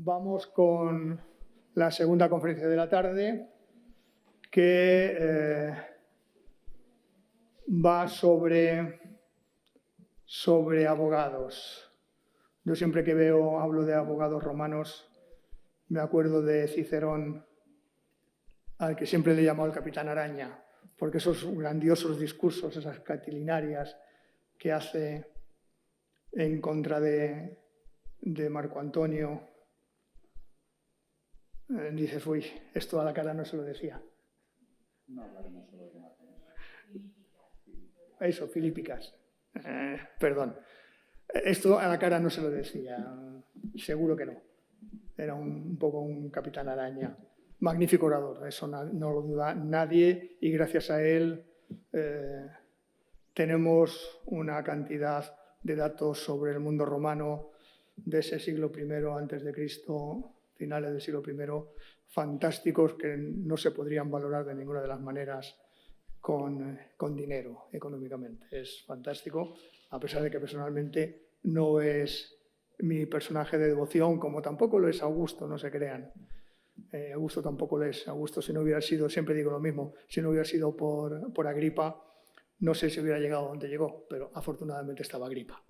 Vamos con la segunda conferencia de la tarde, que va sobre abogados. Yo siempre que hablo de abogados romanos, me acuerdo de Cicerón, al que siempre le he llamado el Capitán Araña, porque esos grandiosos discursos, esas catilinarias que hace en contra de Marco Antonio, dices, uy, esto a la cara no se lo decía. No hablaremos solo de Marco. Eso, Filípicas. Perdón. Esto a la cara no se lo decía, seguro que no. Era un poco un Capitán Araña. Magnífico orador, eso no lo duda nadie, y gracias a él tenemos una cantidad de datos sobre el mundo romano de ese siglo I antes de Cristo, finales del siglo I, fantásticos, que no se podrían valorar de ninguna de las maneras con dinero, económicamente. Es fantástico, a pesar de que personalmente no es mi personaje de devoción, como tampoco lo es Augusto, no se crean. Augusto tampoco lo es. Augusto, si no hubiera sido, siempre digo lo mismo, si no hubiera sido por Agripa, no sé si hubiera llegado donde llegó, pero afortunadamente estaba Agripa.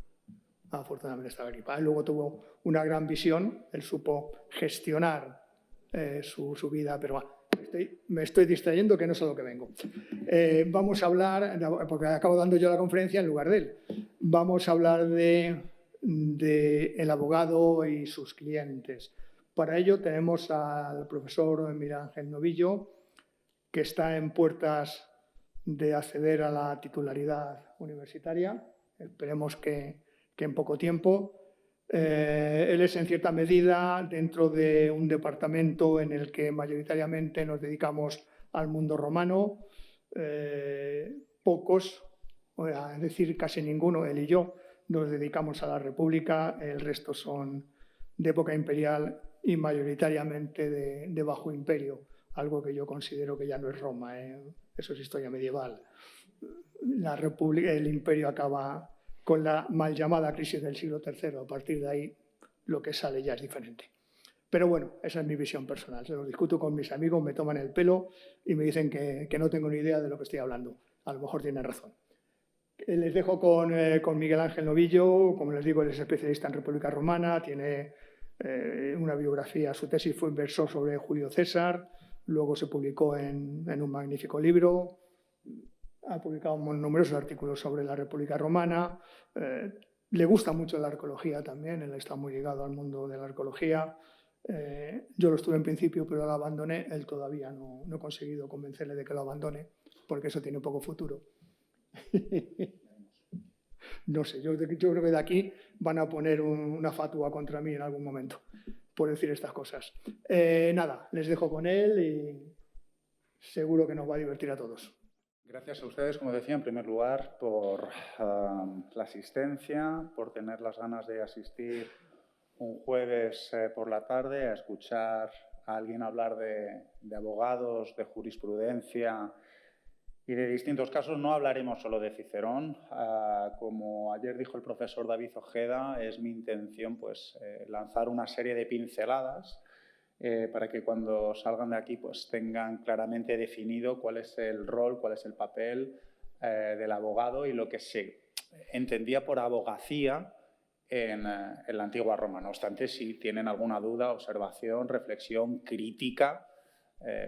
Él luego tuvo una gran visión, él supo gestionar su vida, pero me estoy distrayendo, que no es a lo que vengo. Vamos a hablar, porque acabo dando yo la conferencia en lugar de él, vamos a hablar de el abogado y sus clientes. Para ello tenemos al profesor Miguel Ángel Novillo, que está en puertas de acceder a la titularidad universitaria. Esperemos que en poco tiempo. Él es en cierta medida dentro de un departamento en el que mayoritariamente nos dedicamos al mundo romano. Pocos, es decir, casi ninguno, él y yo, nos dedicamos a la República, el resto son de época imperial y mayoritariamente de Bajo Imperio, algo que yo considero que ya no es Roma, eso es historia medieval. La República, el imperio acaba con la mal llamada crisis del siglo III. A partir de ahí, lo que sale ya es diferente. Pero bueno, esa es mi visión personal. Se lo discuto con mis amigos, me toman el pelo y me dicen que no tengo ni idea de lo que estoy hablando. A lo mejor tienen razón. Les dejo con Miguel Ángel Novillo. Como les digo, él es especialista en República Romana, tiene una biografía, su tesis fue inversor sobre Julio César, luego se publicó en un magnífico libro. Ha publicado numerosos artículos sobre la República Romana. Le gusta mucho la arqueología también, él está muy ligado al mundo de la arqueología. Yo lo estuve en principio, pero lo abandoné. Él todavía no he conseguido convencerle de que lo abandone, porque eso tiene poco futuro. No sé, yo creo que de aquí van a poner una fatua contra mí en algún momento por decir estas cosas. Nada, les dejo con él y seguro que nos va a divertir a todos. Gracias a ustedes, como decía, en primer lugar, por la asistencia, por tener las ganas de asistir un jueves por la tarde a escuchar a alguien hablar de abogados, de jurisprudencia y de distintos casos. No hablaremos solo de Cicerón. Como ayer dijo el profesor David Ojeda, es mi intención pues, lanzar una serie de pinceladas para que cuando salgan de aquí pues, tengan claramente definido cuál es el rol, cuál es el papel del abogado y lo que se entendía por abogacía en la antigua Roma. No obstante, si tienen alguna duda, observación, reflexión, crítica,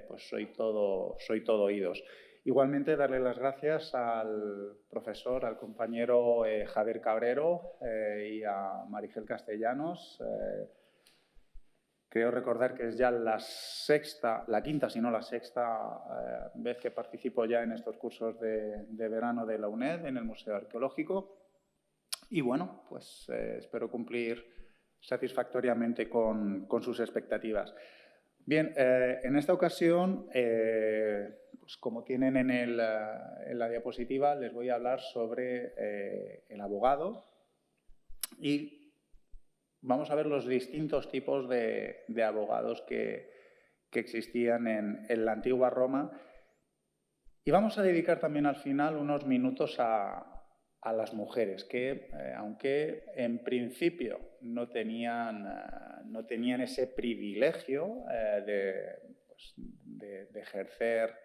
pues soy todo oídos. Igualmente, darle las gracias al profesor, al compañero Javier Cabrero y a Marigel Castellanos. Creo recordar que es ya la quinta, si no la sexta vez que participo ya en estos cursos de verano de la UNED, en el Museo Arqueológico. Y bueno, pues espero cumplir satisfactoriamente con sus expectativas. Bien, en esta ocasión, pues como tienen en la diapositiva, les voy a hablar sobre el abogado y vamos a ver los distintos tipos de abogados que existían en la antigua Roma y vamos a dedicar también al final unos minutos a a las mujeres, que aunque en principio no tenían ese privilegio de ejercer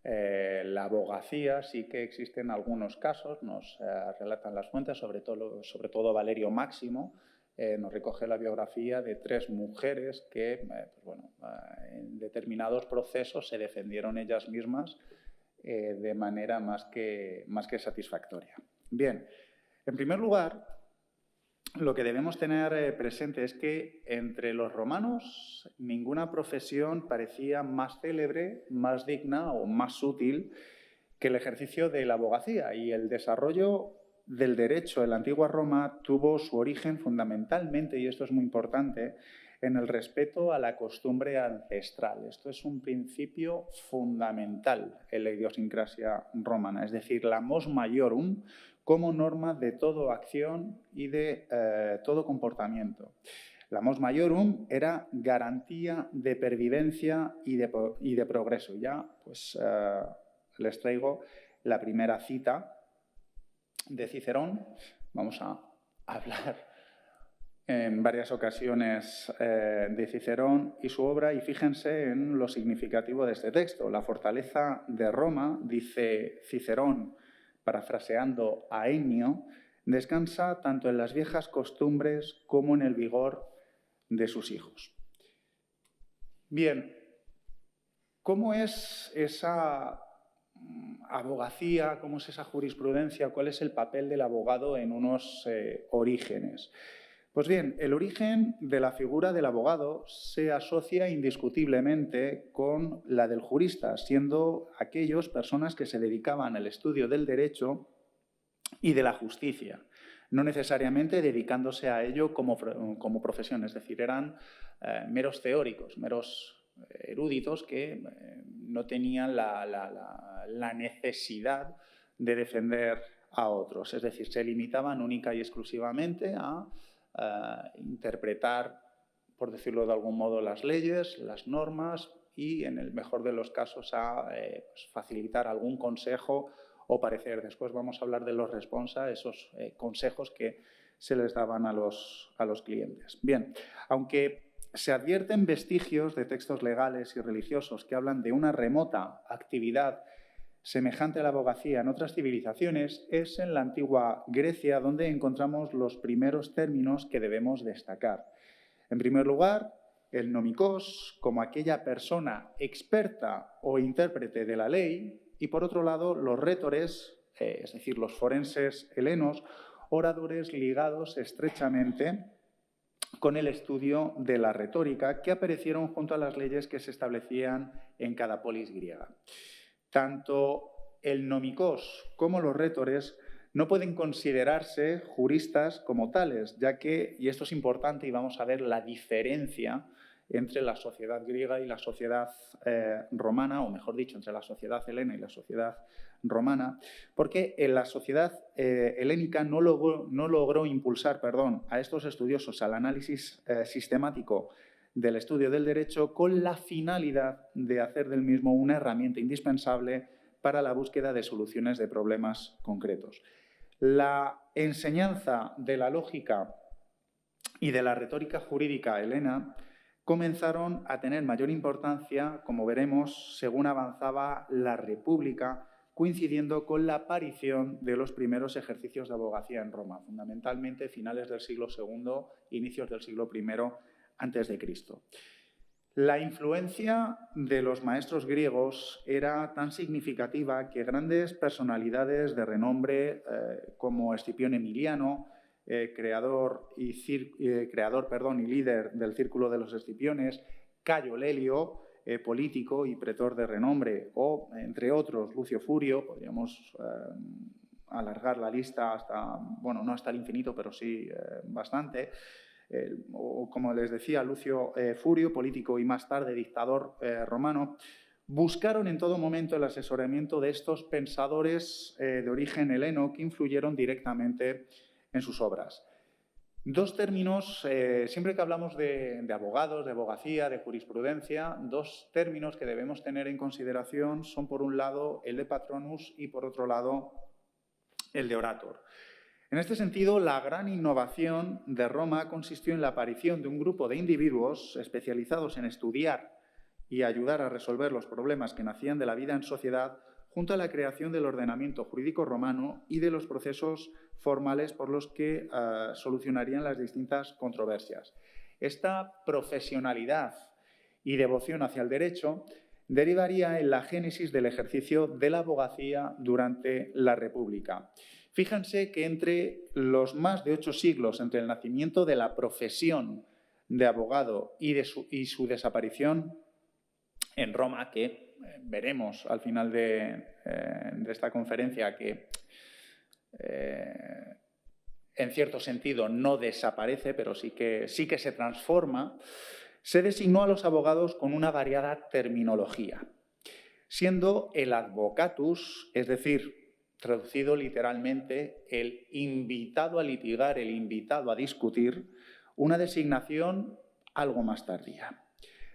la abogacía, sí que existen algunos casos, nos relatan las fuentes, sobre todo Valerio Máximo, nos recoge la biografía de 3 mujeres que en determinados procesos se defendieron ellas mismas de manera más que satisfactoria. Bien, en primer lugar, lo que debemos tener presente es que entre los romanos ninguna profesión parecía más célebre, más digna o más útil que el ejercicio de la abogacía, y el desarrollo del derecho en la antigua Roma tuvo su origen fundamentalmente, y esto es muy importante, en el respeto a la costumbre ancestral. Esto es un principio fundamental en la idiosincrasia romana, es decir, la mos maiorum como norma de toda acción y de todo comportamiento. La mos maiorum era garantía de pervivencia y de progreso. Ya pues les traigo la primera cita de Cicerón. Vamos a hablar en varias ocasiones de Cicerón y su obra, y fíjense en lo significativo de este texto. La fortaleza de Roma, dice Cicerón, parafraseando a Ennio, descansa tanto en las viejas costumbres como en el vigor de sus hijos. Bien, ¿cómo es esa abogacía, cómo es esa jurisprudencia, cuál es el papel del abogado en unos orígenes? Pues bien, el origen de la figura del abogado se asocia indiscutiblemente con la del jurista, siendo aquellos personas que se dedicaban al estudio del derecho y de la justicia, no necesariamente dedicándose a ello como profesión, es decir, eran meros teóricos, meros eruditos que no tenían la necesidad de defender a otros, es decir, se limitaban única y exclusivamente a interpretar, por decirlo de algún modo, las leyes, las normas y, en el mejor de los casos, a facilitar algún consejo o parecer. Después vamos a hablar de los responsa, esos consejos que se les daban a los clientes. Bien, aunque se advierten vestigios de textos legales y religiosos que hablan de una remota actividad semejante a la abogacía en otras civilizaciones, es en la antigua Grecia donde encontramos los primeros términos que debemos destacar. En primer lugar, el nomikos, como aquella persona experta o intérprete de la ley, y por otro lado, los rhétores, es decir, los forenses helenos, oradores ligados estrechamente con el estudio de la retórica, que aparecieron junto a las leyes que se establecían en cada polis griega. Tanto el nomikos como los rhétores no pueden considerarse juristas como tales, ya que, y esto es importante y vamos a ver la diferencia entre la sociedad griega y la sociedad romana, o mejor dicho, entre la sociedad helena y la sociedad romana, porque en la sociedad helénica no logró impulsar a estos estudiosos al análisis sistemático del estudio del derecho con la finalidad de hacer del mismo una herramienta indispensable para la búsqueda de soluciones de problemas concretos. La enseñanza de la lógica y de la retórica jurídica helena comenzaron a tener mayor importancia, como veremos, según avanzaba la República, coincidiendo con la aparición de los primeros ejercicios de abogacía en Roma, fundamentalmente finales del siglo II, inicios del siglo I antes de Cristo. La influencia de los maestros griegos era tan significativa que grandes personalidades de renombre como Escipión Emiliano, creador y líder del Círculo de los Escipiones, Cayo Lelio, político y pretor de renombre, o, entre otros, Lucio Furio, podríamos alargar la lista hasta, bueno, no hasta el infinito, pero sí bastante, o como les decía, Lucio Furio, político y más tarde dictador romano, buscaron en todo momento el asesoramiento de estos pensadores de origen heleno que influyeron directamente en sus obras. Dos términos, siempre que hablamos de abogados, de abogacía, de jurisprudencia, dos términos que debemos tener en consideración son, por un lado, el de patronus y, por otro lado, el de orator. En este sentido, la gran innovación de Roma consistió en la aparición de un grupo de individuos especializados en estudiar y ayudar a resolver los problemas que nacían de la vida en sociedad, junto a la creación del ordenamiento jurídico romano y de los procesos formales por los que solucionarían las distintas controversias. Esta profesionalidad y devoción hacia el derecho derivaría en la génesis del ejercicio de la abogacía durante la República. Fíjense que entre los más de 8 siglos entre el nacimiento de la profesión de abogado y su desaparición en Roma, que veremos al final de esta conferencia que en cierto sentido no desaparece, pero sí que se transforma, se designó a los abogados con una variada terminología, siendo el advocatus, es decir, traducido literalmente, el invitado a litigar, el invitado a discutir, una designación algo más tardía.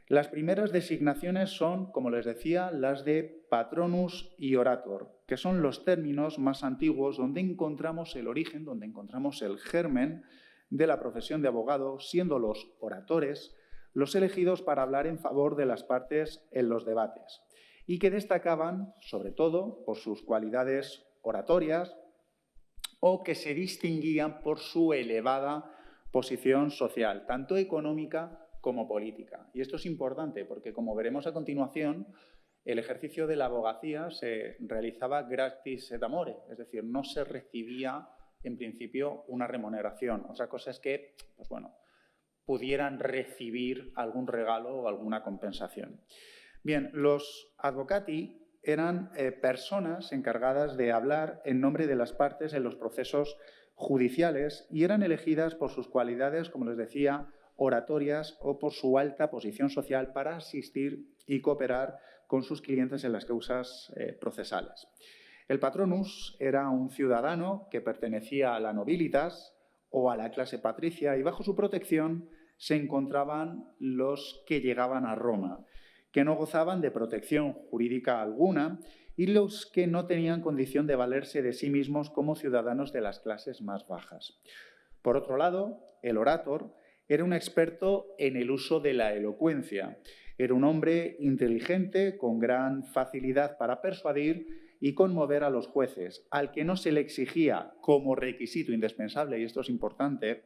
Las primeras designaciones son, como les decía, las de patronus y orator, que son los términos más antiguos donde encontramos el origen, donde encontramos el germen de la profesión de abogado, siendo los oradores los elegidos para hablar en favor de las partes en los debates, y que destacaban, sobre todo, por sus cualidades oratorias o que se distinguían por su elevada posición social, tanto económica como política. Y esto es importante porque, como veremos a continuación, el ejercicio de la abogacía se realizaba gratis et amore, es decir, no se recibía en principio una remuneración. Otra cosa es que, pues bueno, pudieran recibir algún regalo o alguna compensación. Bien, los advocati eran personas encargadas de hablar en nombre de las partes en los procesos judiciales y eran elegidas por sus cualidades, como les decía, oratorias o por su alta posición social para asistir y cooperar con sus clientes en las causas procesales. El patronus era un ciudadano que pertenecía a la nobilitas o a la clase patricia y bajo su protección se encontraban los que llegaban a Roma, que no gozaban de protección jurídica alguna y los que no tenían condición de valerse de sí mismos como ciudadanos de las clases más bajas. Por otro lado, el orator era un experto en el uso de la elocuencia. Era un hombre inteligente, con gran facilidad para persuadir y conmover a los jueces, al que no se le exigía como requisito indispensable, y esto es importante,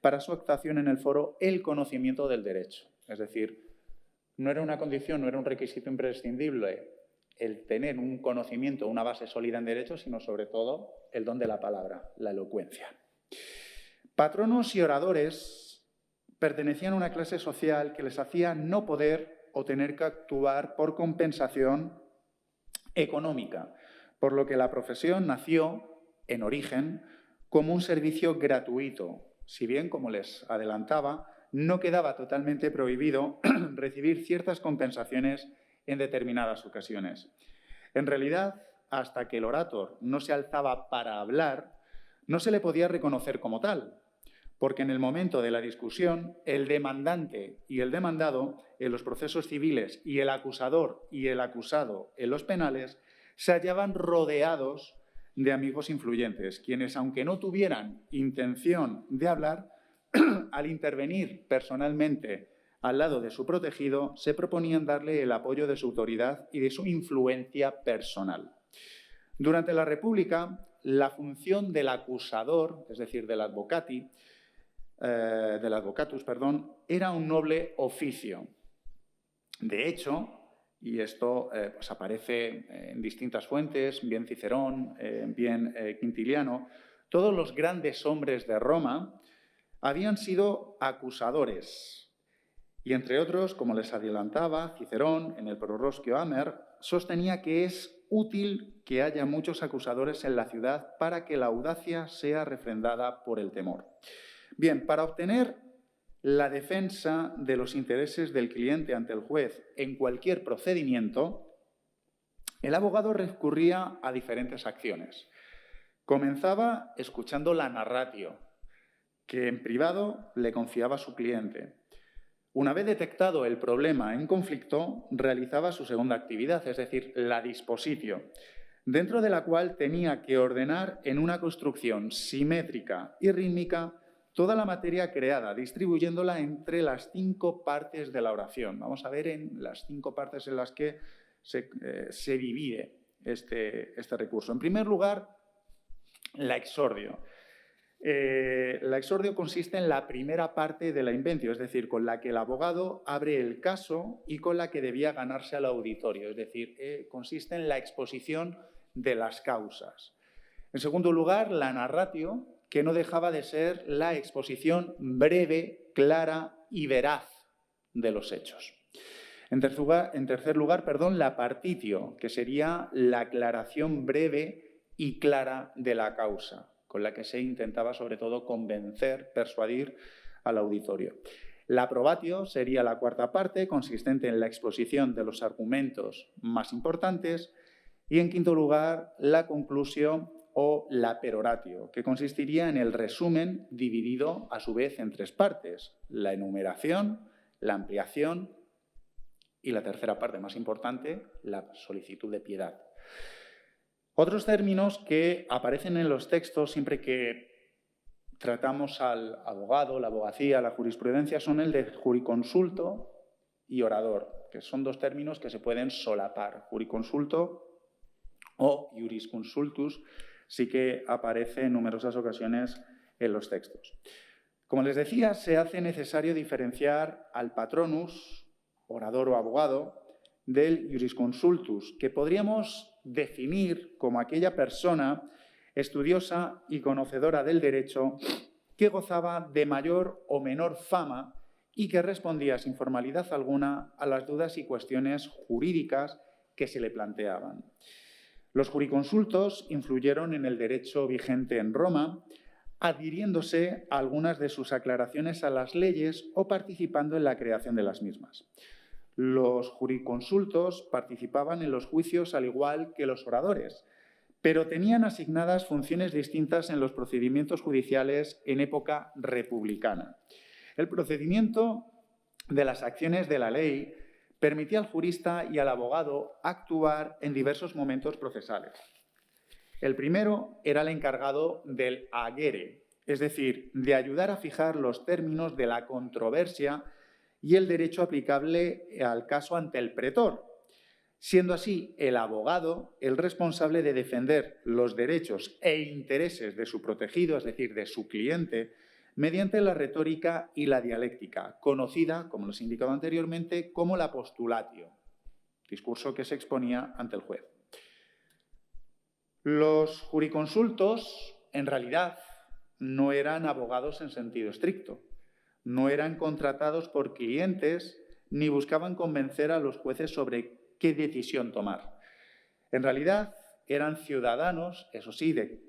para su actuación en el foro, el conocimiento del derecho. Es decir, no era una condición, no era un requisito imprescindible el tener un conocimiento, una base sólida en derecho, sino sobre todo el don de la palabra, la elocuencia. Patronos y oradores pertenecían a una clase social que les hacía no poder o tener que actuar por compensación económica, por lo que la profesión nació, en origen, como un servicio gratuito, si bien, como les adelantaba, no quedaba totalmente prohibido recibir ciertas compensaciones en determinadas ocasiones. En realidad, hasta que el orator no se alzaba para hablar, no se le podía reconocer como tal, porque en el momento de la discusión, el demandante y el demandado en los procesos civiles y el acusador y el acusado en los penales se hallaban rodeados de amigos influyentes, quienes, aunque no tuvieran intención de hablar, al intervenir personalmente al lado de su protegido, se proponían darle el apoyo de su autoridad y de su influencia personal. Durante la República, la función del acusador, es decir, del advocatus, era un noble oficio. De hecho, y esto pues aparece en distintas fuentes, bien Cicerón, bien Quintiliano, todos los grandes hombres de Roma habían sido acusadores. Y entre otros, como les adelantaba, Cicerón, en el Prorroscio Amer, sostenía que es útil que haya muchos acusadores en la ciudad para que la audacia sea refrendada por el temor. Bien, para obtener la defensa de los intereses del cliente ante el juez en cualquier procedimiento, el abogado recurría a diferentes acciones. Comenzaba escuchando la narratio, que en privado le confiaba a su cliente. Una vez detectado el problema en conflicto, realizaba su segunda actividad, es decir, la dispositio. dentro de la cual tenía que ordenar en una construcción simétrica y rítmica toda la materia creada, distribuyéndola entre las 5 partes de la oración. Vamos a ver en las 5 partes en las que se divide este recurso. En primer lugar, la exordio. La exordio consiste en la primera parte de la inventio, es decir, con la que el abogado abre el caso y con la que debía ganarse al auditorio, es decir, consiste en la exposición de las causas. En segundo lugar, la narratio, que no dejaba de ser la exposición breve, clara y veraz de los hechos. En tercer lugar, la partitio, que sería la aclaración breve y clara de la causa, con la que se intentaba sobre todo convencer, persuadir al auditorio. La probatio sería la cuarta parte, consistente en la exposición de los argumentos más importantes. Y en quinto lugar, la conclusio o la peroratio, que consistiría en el resumen dividido a su vez en 3 partes: la enumeración, la ampliación y la tercera parte más importante, la solicitud de piedad. Otros términos que aparecen en los textos siempre que tratamos al abogado, la abogacía, la jurisprudencia, son el de juriconsulto y orador, que son 2 términos que se pueden solapar. Juriconsulto o jurisconsultus sí que aparece en numerosas ocasiones en los textos. Como les decía, se hace necesario diferenciar al patronus, orador o abogado, del jurisconsultus, que podríamos definir como aquella persona estudiosa y conocedora del derecho que gozaba de mayor o menor fama y que respondía sin formalidad alguna a las dudas y cuestiones jurídicas que se le planteaban. Los juriconsultos influyeron en el derecho vigente en Roma, adhiriéndose a algunas de sus aclaraciones a las leyes o participando en la creación de las mismas. Los juriconsultos participaban en los juicios al igual que los oradores, pero tenían asignadas funciones distintas en los procedimientos judiciales en época republicana. El procedimiento de las acciones de la ley permitía al jurista y al abogado actuar en diversos momentos procesales. El primero era el encargado del agere, es decir, de ayudar a fijar los términos de la controversia y el derecho aplicable al caso ante el pretor, siendo así el abogado el responsable de defender los derechos e intereses de su protegido, es decir, de su cliente, mediante la retórica y la dialéctica, conocida, como les indicaba anteriormente, como la postulatio, discurso que se exponía ante el juez. Los juriconsultos, en realidad, no eran abogados en sentido estricto, no eran contratados por clientes ni buscaban convencer a los jueces sobre qué decisión tomar. En realidad, eran ciudadanos, eso sí, de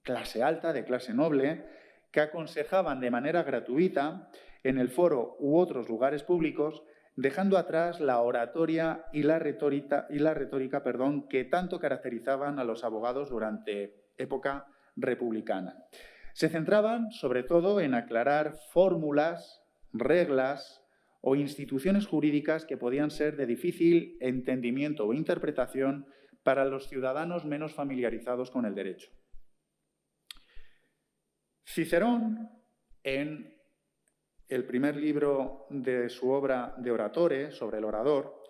clase alta, de clase noble, que aconsejaban de manera gratuita en el foro u otros lugares públicos, dejando atrás la oratoria y la retórica, que tanto caracterizaban a los abogados durante época republicana. Se centraban, sobre todo, en aclarar fórmulas, reglas o instituciones jurídicas que podían ser de difícil entendimiento o interpretación para los ciudadanos menos familiarizados con el derecho. Cicerón, en el primer libro de su obra De Oratore, sobre el orador,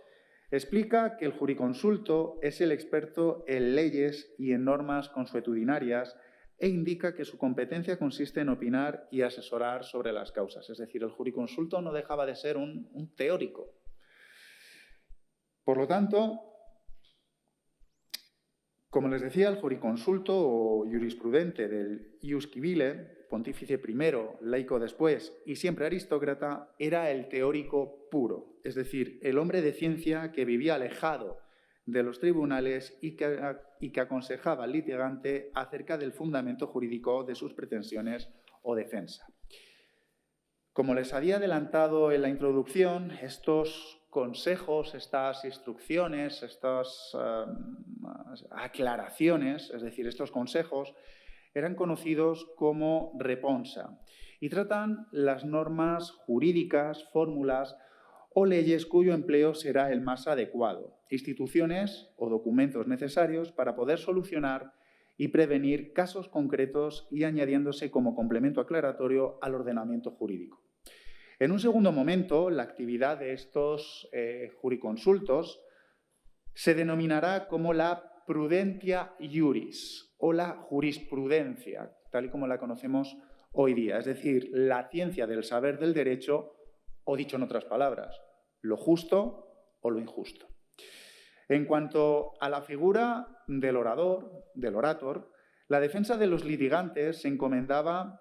explica que el juriconsulto es el experto en leyes y en normas consuetudinarias e indica que su competencia consiste en opinar y asesorar sobre las causas. Es decir, el juriconsulto no dejaba de ser un teórico. Por lo tanto, como les decía, el juriconsulto o jurisprudente del ius civile, pontífice primero, laico después y siempre aristócrata, era el teórico puro, es decir, el hombre de ciencia que vivía alejado de los tribunales y que aconsejaba al litigante acerca del fundamento jurídico de sus pretensiones o defensa. Como les había adelantado en la introducción, estos consejos, estas instrucciones, estas aclaraciones, es decir, estos consejos, eran conocidos como responsa y tratan las normas jurídicas, fórmulas o leyes cuyo empleo será el más adecuado, instituciones o documentos necesarios para poder solucionar y prevenir casos concretos y añadiéndose como complemento aclaratorio al ordenamiento jurídico. En un segundo momento, la actividad de estos juriconsultos se denominará como la prudentia iuris o la jurisprudencia, tal y como la conocemos hoy día, es decir, la ciencia del saber del derecho, o dicho en otras palabras, lo justo o lo injusto. En cuanto a la figura del orator, la defensa de los litigantes se encomendaba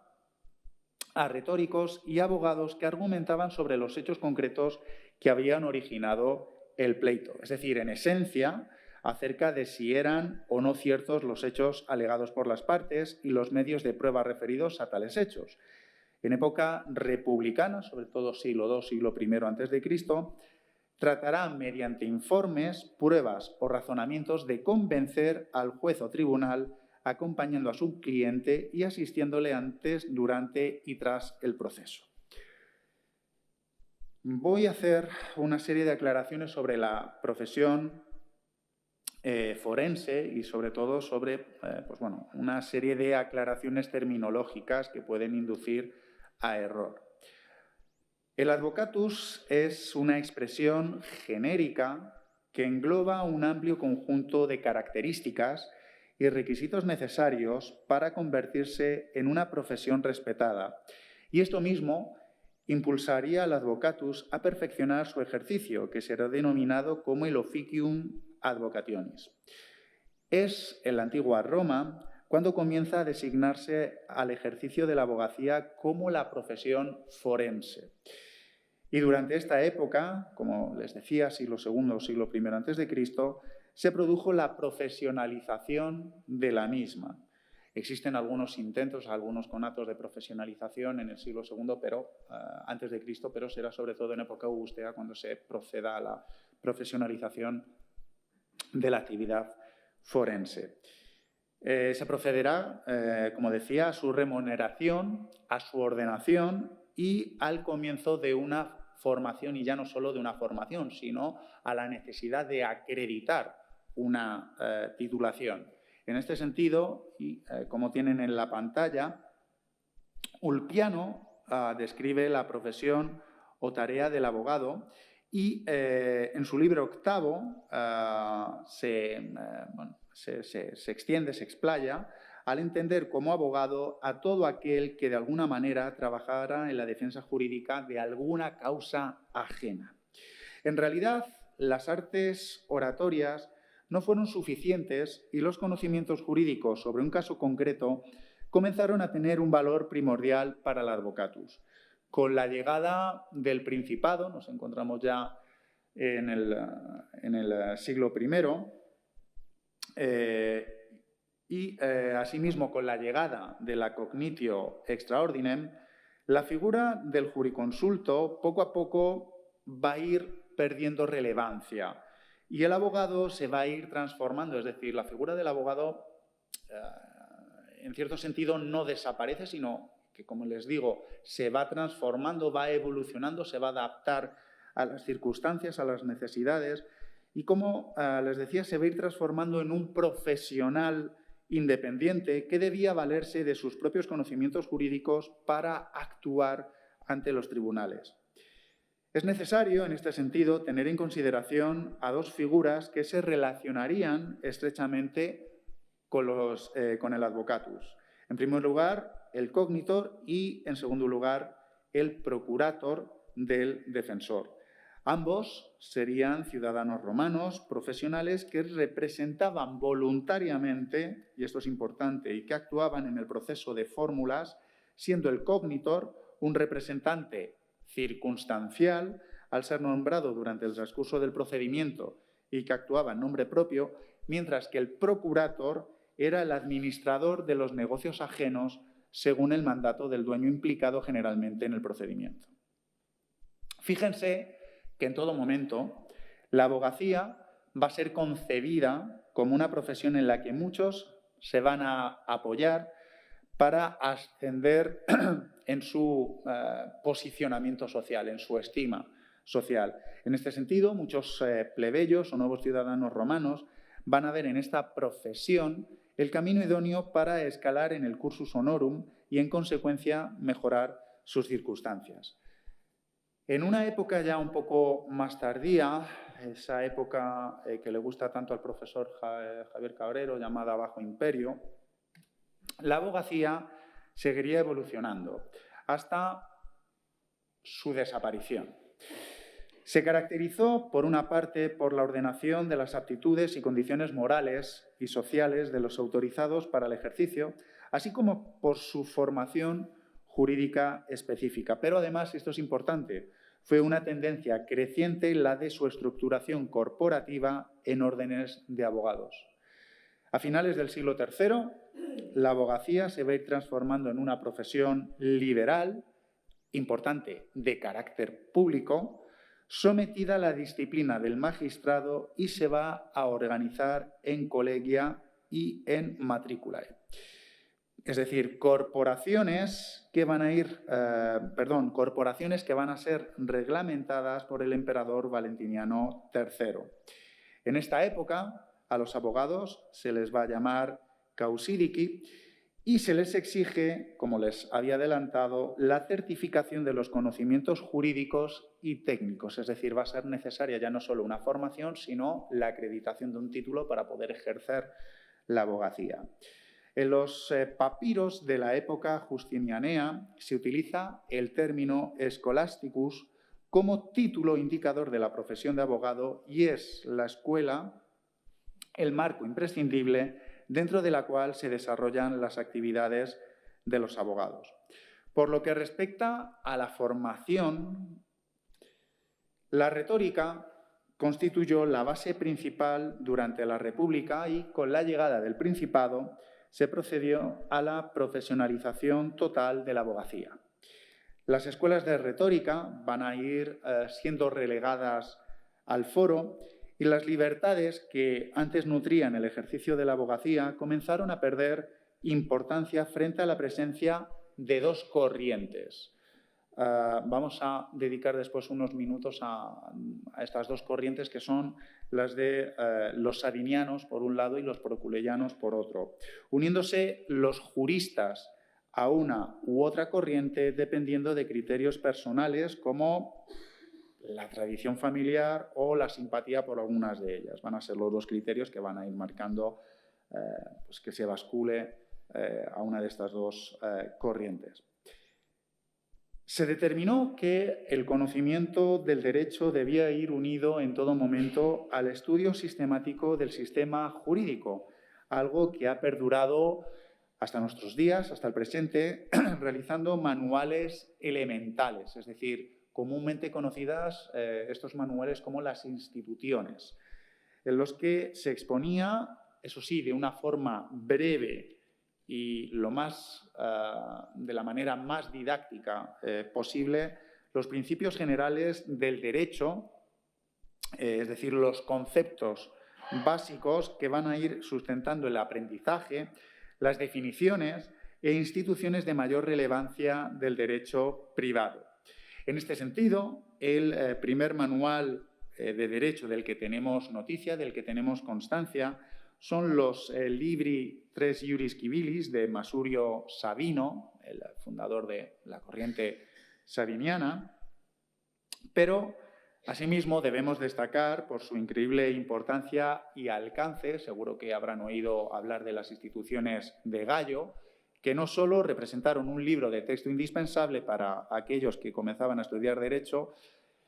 a retóricos y abogados que argumentaban sobre los hechos concretos que habían originado el pleito, es decir, en esencia, acerca de si eran o no ciertos los hechos alegados por las partes y los medios de prueba referidos a tales hechos. En época republicana, sobre todo siglo II, siglo I a.C., tratará mediante informes, pruebas o razonamientos de convencer al juez o tribunal acompañando a su cliente y asistiéndole antes, durante y tras el proceso. Voy a hacer una serie de aclaraciones sobre la profesión forense y sobre todo sobre una serie de aclaraciones terminológicas que pueden inducir a error. El advocatus es una expresión genérica que engloba un amplio conjunto de características y requisitos necesarios para convertirse en una profesión respetada. Y esto mismo impulsaría al advocatus a perfeccionar su ejercicio, que será denominado como el officium advocationis. Es en la antigua Roma cuando comienza a designarse al ejercicio de la abogacía como la profesión forense. Y durante esta época, como les decía, siglo II o siglo I a.C., se produjo la profesionalización de la misma. Existen algunos intentos, algunos conatos de profesionalización en el siglo II antes de Cristo, pero será sobre todo en época augustea cuando se proceda a la profesionalización de la actividad forense. Se procederá, como decía, a su remuneración, a su ordenación y al comienzo de una formación, y ya no solo de una formación, sino a la necesidad de acreditar una titulación. En este sentido, y como tienen en la pantalla, Ulpiano describe la profesión o tarea del abogado y en su libro octavo se extiende, se explaya al entender como abogado a todo aquel que de alguna manera trabajara en la defensa jurídica de alguna causa ajena. En realidad, las artes oratorias no fueron suficientes y los conocimientos jurídicos sobre un caso concreto comenzaron a tener un valor primordial para el advocatus. Con la llegada del Principado, nos encontramos ya en el siglo I, asimismo con la llegada de la cognitio extra ordinem, la figura del juriconsulto poco a poco va a ir perdiendo relevancia y el abogado se va a ir transformando, es decir, la figura del abogado en cierto sentido no desaparece, sino que, como les digo, se va transformando, va evolucionando, se va a adaptar a las circunstancias, a las necesidades y, como les decía, se va a ir transformando en un profesional independiente que debía valerse de sus propios conocimientos jurídicos para actuar ante los tribunales. Es necesario, en este sentido, tener en consideración a dos figuras que se relacionarían estrechamente con el advocatus. En primer lugar, el cognitor y, en segundo lugar, el procurator del defensor. Ambos serían ciudadanos romanos, profesionales que representaban voluntariamente, y esto es importante, y que actuaban en el proceso de fórmulas, siendo el cognitor un representante circunstancial al ser nombrado durante el transcurso del procedimiento y que actuaba en nombre propio, mientras que el procurator era el administrador de los negocios ajenos según el mandato del dueño implicado generalmente en el procedimiento. Fíjense que en todo momento la abogacía va a ser concebida como una profesión en la que muchos se van a apoyar para ascender en su posicionamiento social, en su estima social. En este sentido, muchos plebeyos o nuevos ciudadanos romanos van a ver en esta profesión el camino idóneo para escalar en el cursus honorum y, en consecuencia, mejorar sus circunstancias. En una época ya un poco más tardía, esa época que le gusta tanto al profesor Javier Cabrero, llamada Bajo Imperio, la abogacía seguiría evolucionando hasta su desaparición. Se caracterizó, por una parte, por la ordenación de las aptitudes y condiciones morales y sociales de los autorizados para el ejercicio, así como por su formación jurídica específica. Pero además, esto es importante, fue una tendencia creciente la de su estructuración corporativa en órdenes de abogados. A finales del siglo III, la abogacía se va a ir transformando en una profesión liberal, importante, de carácter público, sometida a la disciplina del magistrado y se va a organizar en colegia y en matrícula. Es decir, corporaciones que van a ser reglamentadas por el emperador Valentiniano III. En esta época, a los abogados se les va a llamar causidici y se les exige, como les había adelantado, la certificación de los conocimientos jurídicos y técnicos. Es decir, va a ser necesaria ya no solo una formación, sino la acreditación de un título para poder ejercer la abogacía. En los papiros de la época justinianea se utiliza el término scholasticus como título indicador de la profesión de abogado y es la escuela el marco imprescindible dentro de la cual se desarrollan las actividades de los abogados. Por lo que respecta a la formación, la retórica constituyó la base principal durante la República y con la llegada del Principado se procedió a la profesionalización total de la abogacía. Las escuelas de retórica van a ir siendo relegadas al foro y las libertades que antes nutrían el ejercicio de la abogacía comenzaron a perder importancia frente a la presencia de dos corrientes. Vamos a dedicar después unos minutos a estas dos corrientes que son las de los sabinianos por un lado y los proculeyanos por otro, uniéndose los juristas a una u otra corriente dependiendo de criterios personales como la tradición familiar o la simpatía por algunas de ellas. Van a ser los dos criterios que van a ir marcando pues que se bascule a una de estas dos corrientes. Se determinó que el conocimiento del derecho debía ir unido en todo momento al estudio sistemático del sistema jurídico, algo que ha perdurado hasta nuestros días, hasta el presente, realizando manuales elementales, es decir, comúnmente conocidas estos manuales como las instituciones, en los que se exponía, eso sí, de una forma breve y de la manera más didáctica posible, los principios generales del derecho, es decir, los conceptos básicos que van a ir sustentando el aprendizaje, las definiciones e instituciones de mayor relevancia del derecho privado. En este sentido, el primer manual de derecho del que tenemos noticia, del que tenemos constancia, son los Libri Tres Iuris Civilis de Masurio Sabino, el fundador de la corriente sabiniana, pero asimismo debemos destacar por su increíble importancia y alcance, seguro que habrán oído hablar de las instituciones de Gallo, que no solo representaron un libro de texto indispensable para aquellos que comenzaban a estudiar Derecho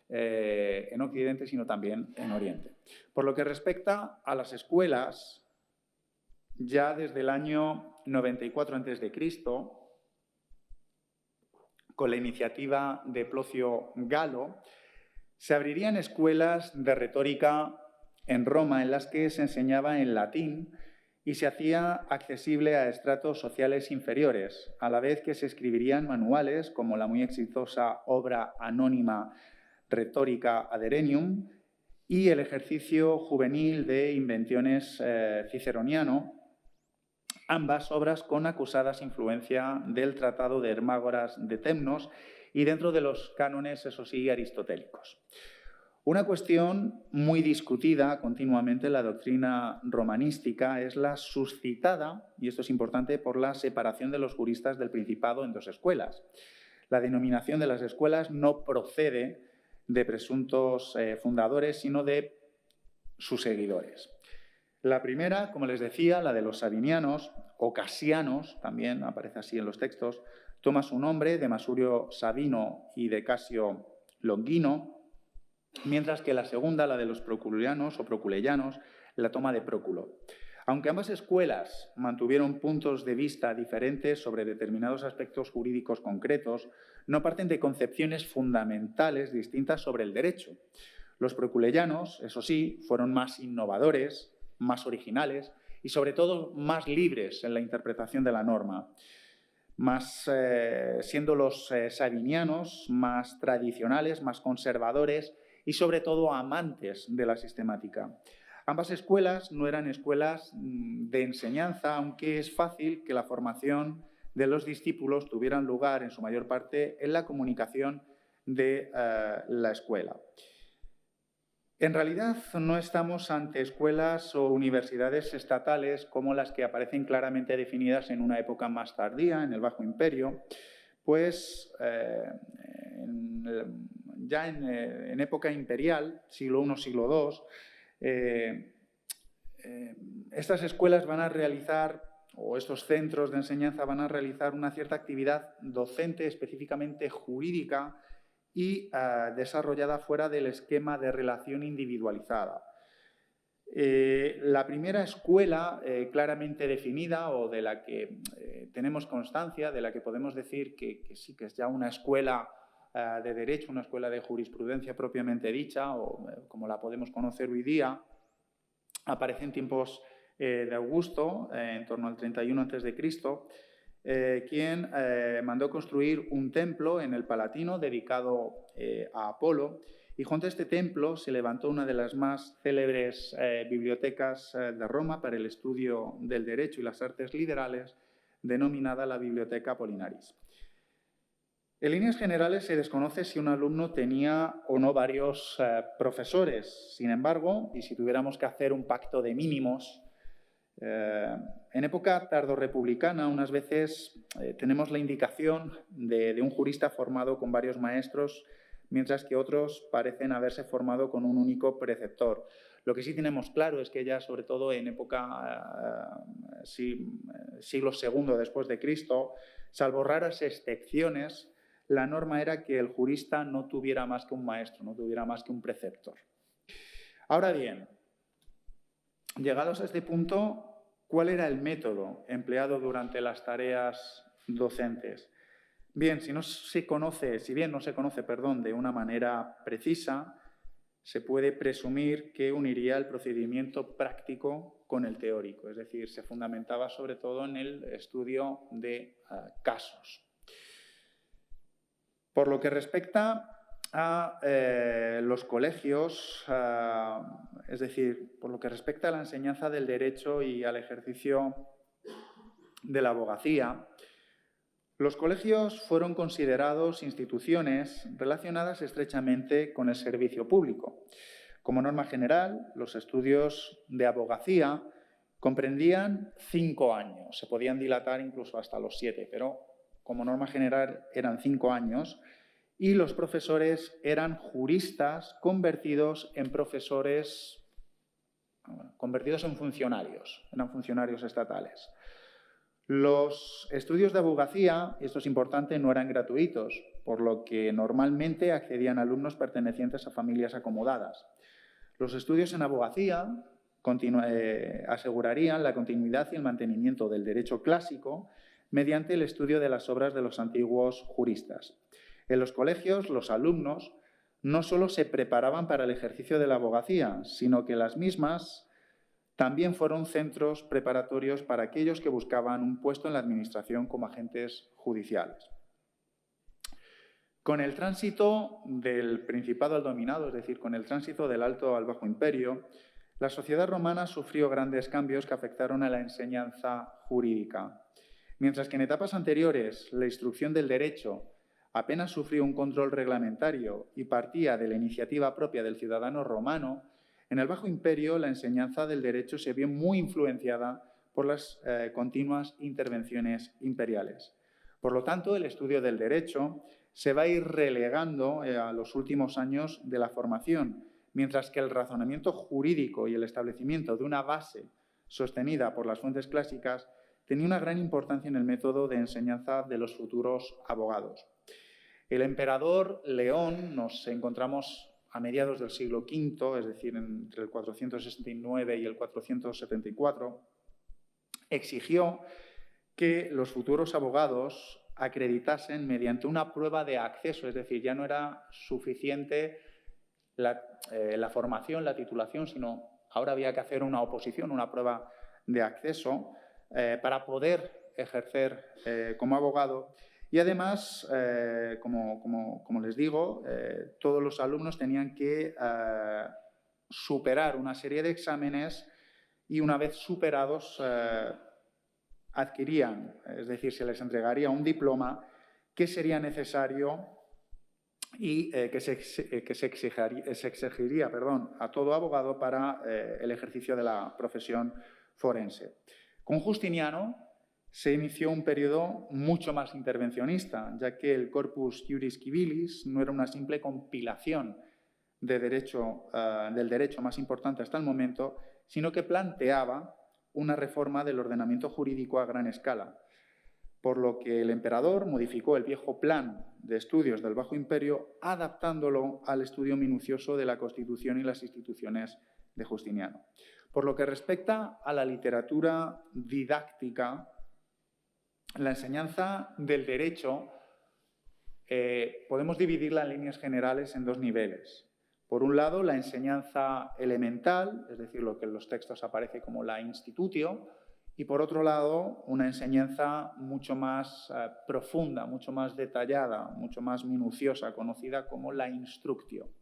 en Occidente, sino también en Oriente. Por lo que respecta a las escuelas, ya desde el año 94 a.C., con la iniciativa de Plocio Galo, se abrirían escuelas de retórica en Roma en las que se enseñaba en latín y se hacía accesible a estratos sociales inferiores, a la vez que se escribirían manuales como la muy exitosa obra anónima Rhetorica ad Herennium y el ejercicio juvenil de Inventiones ciceroniano, ambas obras con acusadas influencia del Tratado de Hermágoras de Temnos y dentro de los cánones, eso sí, aristotélicos. Una cuestión muy discutida continuamente en la doctrina romanística es la suscitada, y esto es importante, por la separación de los juristas del Principado en dos escuelas. La denominación de las escuelas no procede de presuntos fundadores, sino de sus seguidores. La primera, como les decía, la de los sabinianos o casianos, también aparece así en los textos, toma su nombre de Masurio Sabino y de Casio Longino, mientras que la segunda, la de los proculianos o proculeyanos, la toma de Próculo. Aunque ambas escuelas mantuvieron puntos de vista diferentes sobre determinados aspectos jurídicos concretos, no parten de concepciones fundamentales distintas sobre el derecho. Los proculeyanos, eso sí, fueron más innovadores, más originales y, sobre todo, más libres en la interpretación de la norma, siendo los sabinianos más tradicionales, más conservadores y, sobre todo, amantes de la sistemática. Ambas escuelas no eran escuelas de enseñanza, aunque es fácil que la formación de los discípulos tuvieran lugar, en su mayor parte, en la comunicación de la escuela. En realidad, no estamos ante escuelas o universidades estatales como las que aparecen claramente definidas en una época más tardía, en el Bajo Imperio, pues ya en época imperial, siglo I, siglo II, estas escuelas van a realizar, o estos centros de enseñanza van a realizar una cierta actividad docente, específicamente jurídica, y desarrollada fuera del esquema de relación individualizada. La primera escuela claramente definida, o de la que tenemos constancia, de la que podemos decir que sí que es ya una escuela de derecho, una escuela de jurisprudencia propiamente dicha, o como la podemos conocer hoy día, aparece en tiempos de Augusto, en torno al 31 a.C., quien mandó construir un templo en el Palatino dedicado a Apolo, y junto a este templo se levantó una de las más célebres bibliotecas de Roma para el estudio del derecho y las artes liberales, denominada la Biblioteca Apolinaris. En líneas generales se desconoce si un alumno tenía o no varios profesores. Sin embargo, y si tuviéramos que hacer un pacto de mínimos, en época tardorrepublicana unas veces tenemos la indicación de un jurista formado con varios maestros, mientras que otros parecen haberse formado con un único preceptor. Lo que sí tenemos claro es que ya, sobre todo en época siglo II después de Cristo, salvo raras excepciones, la norma era que el jurista no tuviera más que un maestro, no tuviera más que un preceptor. Ahora bien, llegados a este punto, ¿cuál era el método empleado durante las tareas docentes? Bien, si bien no se conoce, de una manera precisa, se puede presumir que uniría el procedimiento práctico con el teórico, es decir, se fundamentaba sobre todo en el estudio de casos. Por lo que respecta a los colegios, es decir, por lo que respecta a la enseñanza del derecho y al ejercicio de la abogacía, los colegios fueron considerados instituciones relacionadas estrechamente con el servicio público. Como norma general, los estudios de abogacía comprendían 5 años, se podían dilatar incluso hasta los 7, pero como norma general eran 5 años, y los profesores eran juristas convertidos en profesores, convertidos en funcionarios, eran funcionarios estatales. Los estudios de abogacía, y esto es importante, no eran gratuitos, por lo que normalmente accedían alumnos pertenecientes a familias acomodadas. Los estudios en abogacía asegurarían la continuidad y el mantenimiento del derecho clásico mediante el estudio de las obras de los antiguos juristas. En los colegios, los alumnos no solo se preparaban para el ejercicio de la abogacía, sino que las mismas también fueron centros preparatorios para aquellos que buscaban un puesto en la administración como agentes judiciales. Con el tránsito del Principado al Dominado, es decir, con el tránsito del Alto al Bajo Imperio, la sociedad romana sufrió grandes cambios que afectaron a la enseñanza jurídica. Mientras que en etapas anteriores la instrucción del derecho apenas sufrió un control reglamentario y partía de la iniciativa propia del ciudadano romano, en el Bajo Imperio la enseñanza del derecho se vio muy influenciada por las continuas intervenciones imperiales. Por lo tanto, el estudio del derecho se va a ir relegando a los últimos años de la formación, mientras que el razonamiento jurídico y el establecimiento de una base sostenida por las fuentes clásicas tenía una gran importancia en el método de enseñanza de los futuros abogados. El emperador León, nos encontramos a mediados del siglo V, es decir, entre el 469 y el 474, exigió que los futuros abogados acreditasen mediante una prueba de acceso, es decir, ya no era suficiente la formación, la titulación, sino ahora había que hacer una oposición, una prueba de acceso para poder ejercer como abogado. Y además, como les digo, todos los alumnos tenían que superar una serie de exámenes y una vez superados adquirían, es decir, se les entregaría un diploma que sería necesario y que se exigiría a todo abogado para el ejercicio de la profesión forense. Con Justiniano se inició un periodo mucho más intervencionista, ya que el Corpus Juris Civilis no era una simple compilación del derecho más importante hasta el momento, sino que planteaba una reforma del ordenamiento jurídico a gran escala, por lo que el emperador modificó el viejo plan de estudios del Bajo Imperio, adaptándolo al estudio minucioso de la Constitución y las instituciones de Justiniano. Por lo que respecta a la literatura didáctica, la enseñanza del derecho podemos dividirla en líneas generales en dos niveles. Por un lado, la enseñanza elemental, es decir, lo que en los textos aparece como la institutio, y por otro lado, una enseñanza mucho más profunda, mucho más detallada, mucho más minuciosa, conocida como la instructio.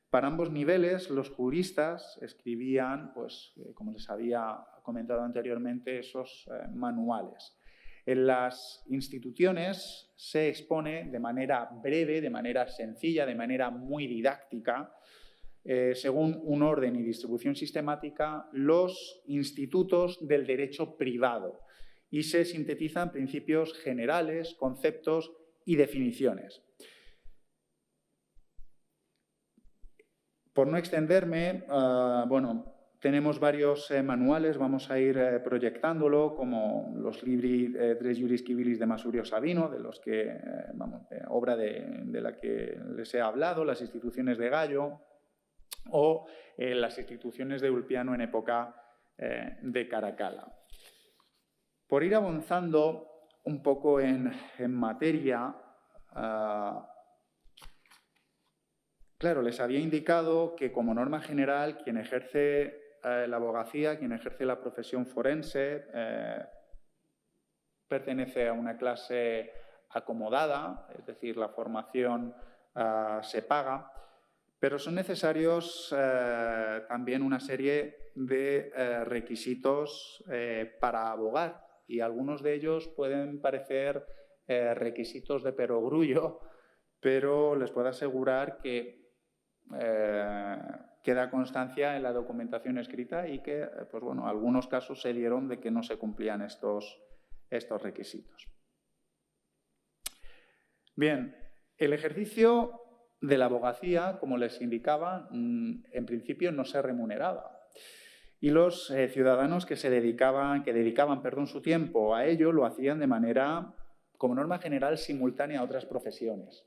Para ambos niveles, los juristas escribían, pues, como les había comentado anteriormente, esos manuales. En las instituciones se expone de manera breve, de manera sencilla, de manera muy didáctica, según un orden y distribución sistemática, los institutos del derecho privado y se sintetizan principios generales, conceptos y definiciones. Por no extenderme, tenemos varios manuales, vamos a ir proyectándolo, como los Libri Tres Juris Civilis de Masurio Sabino, de los que, obra de la que les he hablado, las instituciones de Gallo, o las instituciones de Ulpiano en época de Caracalla. Por ir avanzando un poco en materia, claro, les había indicado que como norma general quien ejerce la abogacía, quien ejerce la profesión forense, pertenece a una clase acomodada, es decir, la formación se paga, pero son necesarios también una serie de requisitos para abogar y algunos de ellos pueden parecer requisitos de perogrullo, pero les puedo asegurar que queda constancia en la documentación escrita y que, algunos casos se dieron de que no se cumplían estos requisitos. Bien, el ejercicio de la abogacía, como les indicaba, en principio no se remuneraba. Y los ciudadanos que dedicaban su tiempo a ello lo hacían de manera, como norma general, simultánea a otras profesiones.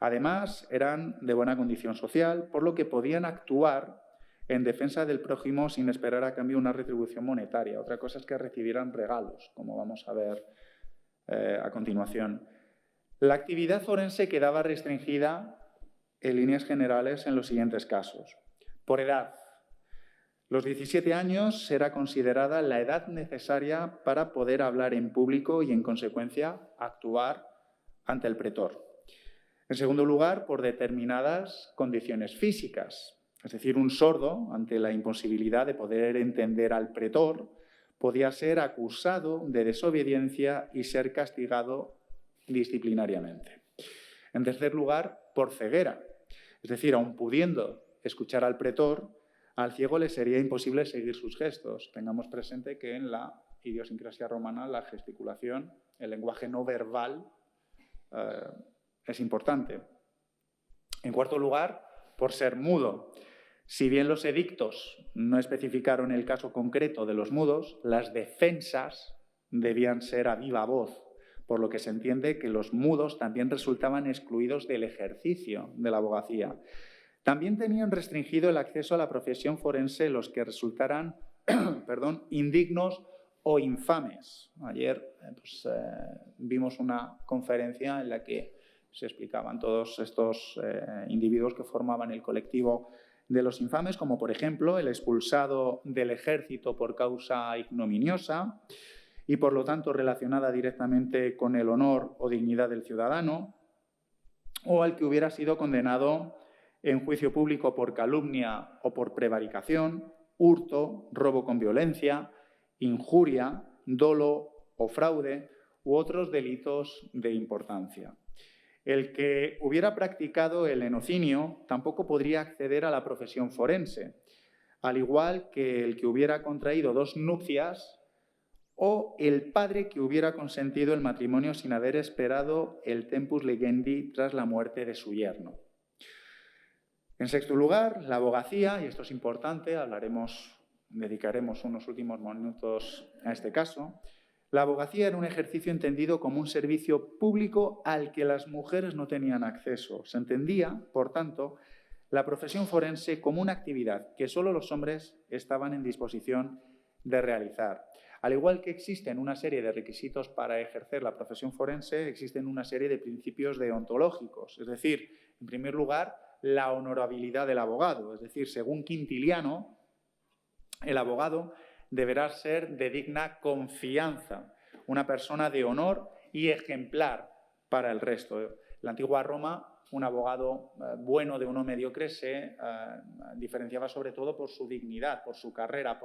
Además, eran de buena condición social, por lo que podían actuar en defensa del prójimo sin esperar a cambio una retribución monetaria. Otra cosa es que recibieran regalos, como vamos a ver a continuación. La actividad forense quedaba restringida en líneas generales en los siguientes casos. Por edad. Los 17 años era considerada la edad necesaria para poder hablar en público y, en consecuencia, actuar ante el pretor. En segundo lugar, por determinadas condiciones físicas. Es decir, un sordo, ante la imposibilidad de poder entender al pretor, podía ser acusado de desobediencia y ser castigado disciplinariamente. En tercer lugar, por ceguera. Es decir, aun pudiendo escuchar al pretor, al ciego le sería imposible seguir sus gestos. Tengamos presente que en la idiosincrasia romana la gesticulación, el lenguaje no verbal, es importante. En cuarto lugar, por ser mudo. Si bien los edictos no especificaron el caso concreto de los mudos, las defensas debían ser a viva voz, por lo que se entiende que los mudos también resultaban excluidos del ejercicio de la abogacía. También tenían restringido el acceso a la profesión forense los que resultaran indignos o infames. Ayer vimos una conferencia en la que se explicaban todos estos individuos que formaban el colectivo de los infames, como por ejemplo el expulsado del ejército por causa ignominiosa y por lo tanto relacionada directamente con el honor o dignidad del ciudadano, o al que hubiera sido condenado en juicio público por calumnia o por prevaricación, hurto, robo con violencia, injuria, dolo o fraude u otros delitos de importancia. El que hubiera practicado el lenocinio tampoco podría acceder a la profesión forense, al igual que el que hubiera contraído 2 nupcias o el padre que hubiera consentido el matrimonio sin haber esperado el tempus legendi tras la muerte de su yerno. En sexto lugar, la abogacía, y esto es importante, dedicaremos unos últimos minutos a este caso. La abogacía era un ejercicio entendido como un servicio público al que las mujeres no tenían acceso. Se entendía, por tanto, la profesión forense como una actividad que solo los hombres estaban en disposición de realizar. Al igual que existen una serie de requisitos para ejercer la profesión forense, existen una serie de principios deontológicos. Es decir, en primer lugar, la honorabilidad del abogado. Es decir, según Quintiliano, el abogado deberá ser de digna confianza, una persona de honor y ejemplar para el resto. En la antigua Roma, un abogado bueno de uno mediocre se diferenciaba sobre todo por su dignidad, por su carrera,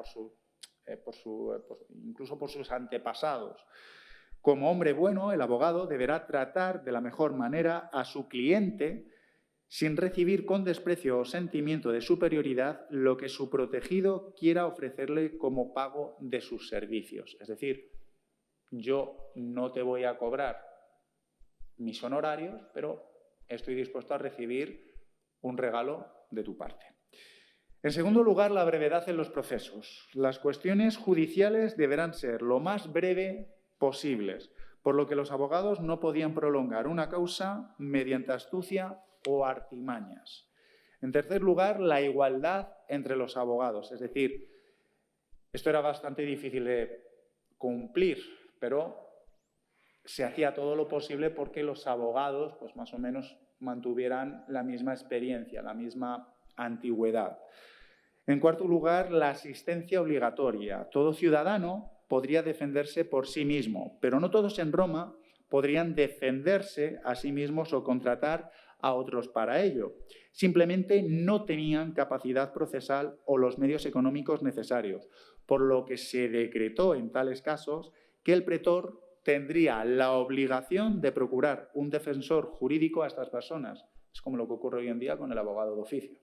incluso por sus antepasados. Como hombre bueno, el abogado deberá tratar de la mejor manera a su cliente sin recibir con desprecio o sentimiento de superioridad lo que su protegido quiera ofrecerle como pago de sus servicios. Es decir, yo no te voy a cobrar mis honorarios, pero estoy dispuesto a recibir un regalo de tu parte. En segundo lugar, la brevedad en los procesos. Las cuestiones judiciales deberán ser lo más breve posibles, por lo que los abogados no podían prolongar una causa mediante astucia o artimañas. En tercer lugar, la igualdad entre los abogados. Es decir, esto era bastante difícil de cumplir, pero se hacía todo lo posible porque los abogados, pues más o menos, mantuvieran la misma experiencia, la misma antigüedad. En cuarto lugar, la asistencia obligatoria. Todo ciudadano podría defenderse por sí mismo, pero no todos en Roma podrían defenderse a sí mismos o contratar a otros para ello. Simplemente no tenían capacidad procesal o los medios económicos necesarios, por lo que se decretó en tales casos que el pretor tendría la obligación de procurar un defensor jurídico a estas personas. Es como lo que ocurre hoy en día con el abogado de oficio.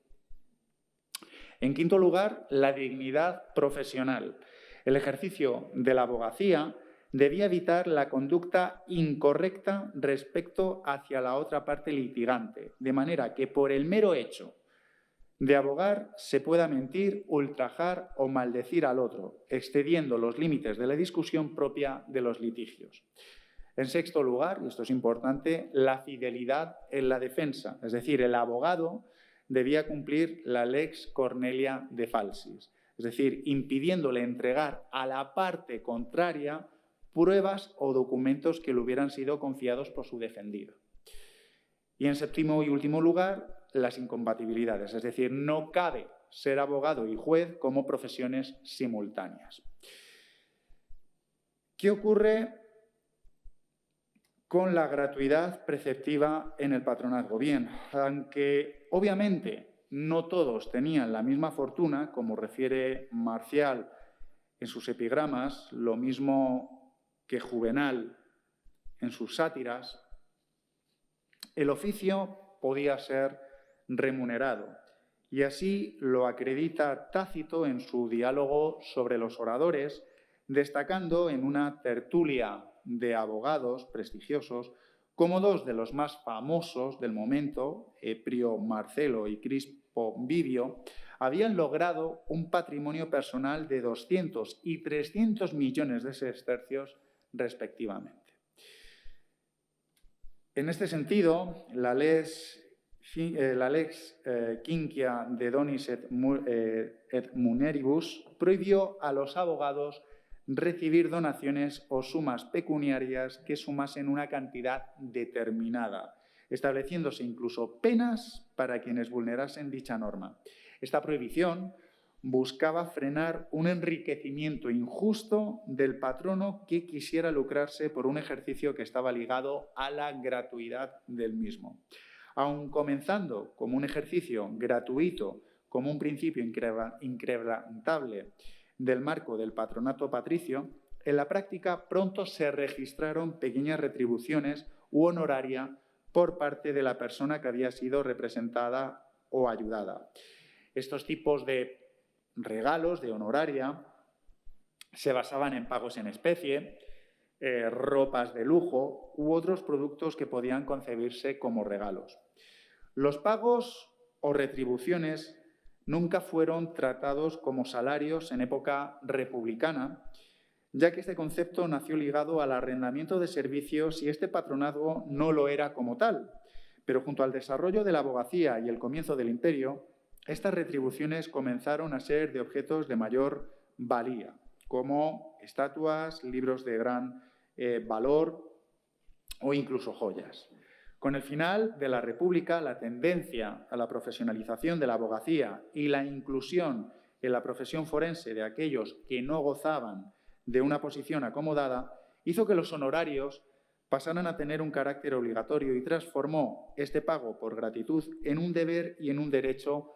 En quinto lugar, la dignidad profesional. El ejercicio de la abogacía debía evitar la conducta incorrecta respecto hacia la otra parte litigante, de manera que por el mero hecho de abogar se pueda mentir, ultrajar o maldecir al otro, excediendo los límites de la discusión propia de los litigios. En sexto lugar, y esto es importante, la fidelidad en la defensa, es decir, el abogado debía cumplir la lex Cornelia de Falsis, es decir, impidiéndole entregar a la parte contraria pruebas o documentos que le hubieran sido confiados por su defendido. Y en séptimo y último lugar, las incompatibilidades, es decir, no cabe ser abogado y juez como profesiones simultáneas. ¿Qué ocurre con la gratuidad preceptiva en el patronazgo? Bien, aunque obviamente no todos tenían la misma fortuna, como refiere Marcial en sus epigramas, lo mismo que Juvenal en sus sátiras, el oficio podía ser remunerado. Y así lo acredita Tácito en su diálogo sobre los oradores, destacando en una tertulia de abogados prestigiosos como dos de los más famosos del momento, Eprio Marcelo y Crispo Vivio, habían logrado un patrimonio personal de 200 y 300 millones de sestercios respectivamente. En este sentido, la lex quinquia de donis et muneribus prohibió a los abogados recibir donaciones o sumas pecuniarias que sumasen una cantidad determinada, estableciéndose incluso penas para quienes vulnerasen dicha norma. Esta prohibición buscaba frenar un enriquecimiento injusto del patrono que quisiera lucrarse por un ejercicio que estaba ligado a la gratuidad del mismo. Aun comenzando como un ejercicio gratuito, como un principio inquebrantable del marco del patronato patricio, en la práctica pronto se registraron pequeñas retribuciones u honoraria por parte de la persona que había sido representada o ayudada. Estos tipos de regalos, de honoraria, se basaban en pagos en especie, ropas de lujo u otros productos que podían concebirse como regalos. Los pagos o retribuciones nunca fueron tratados como salarios en época republicana, ya que este concepto nació ligado al arrendamiento de servicios y este patronazgo no lo era como tal. Pero junto al desarrollo de la abogacía y el comienzo del imperio, estas retribuciones comenzaron a ser de objetos de mayor valía, como estatuas, libros de gran valor o incluso joyas. Con el final de la República, la tendencia a la profesionalización de la abogacía y la inclusión en la profesión forense de aquellos que no gozaban de una posición acomodada hizo que los honorarios pasaran a tener un carácter obligatorio y transformó este pago por gratitud en un deber y en un derecho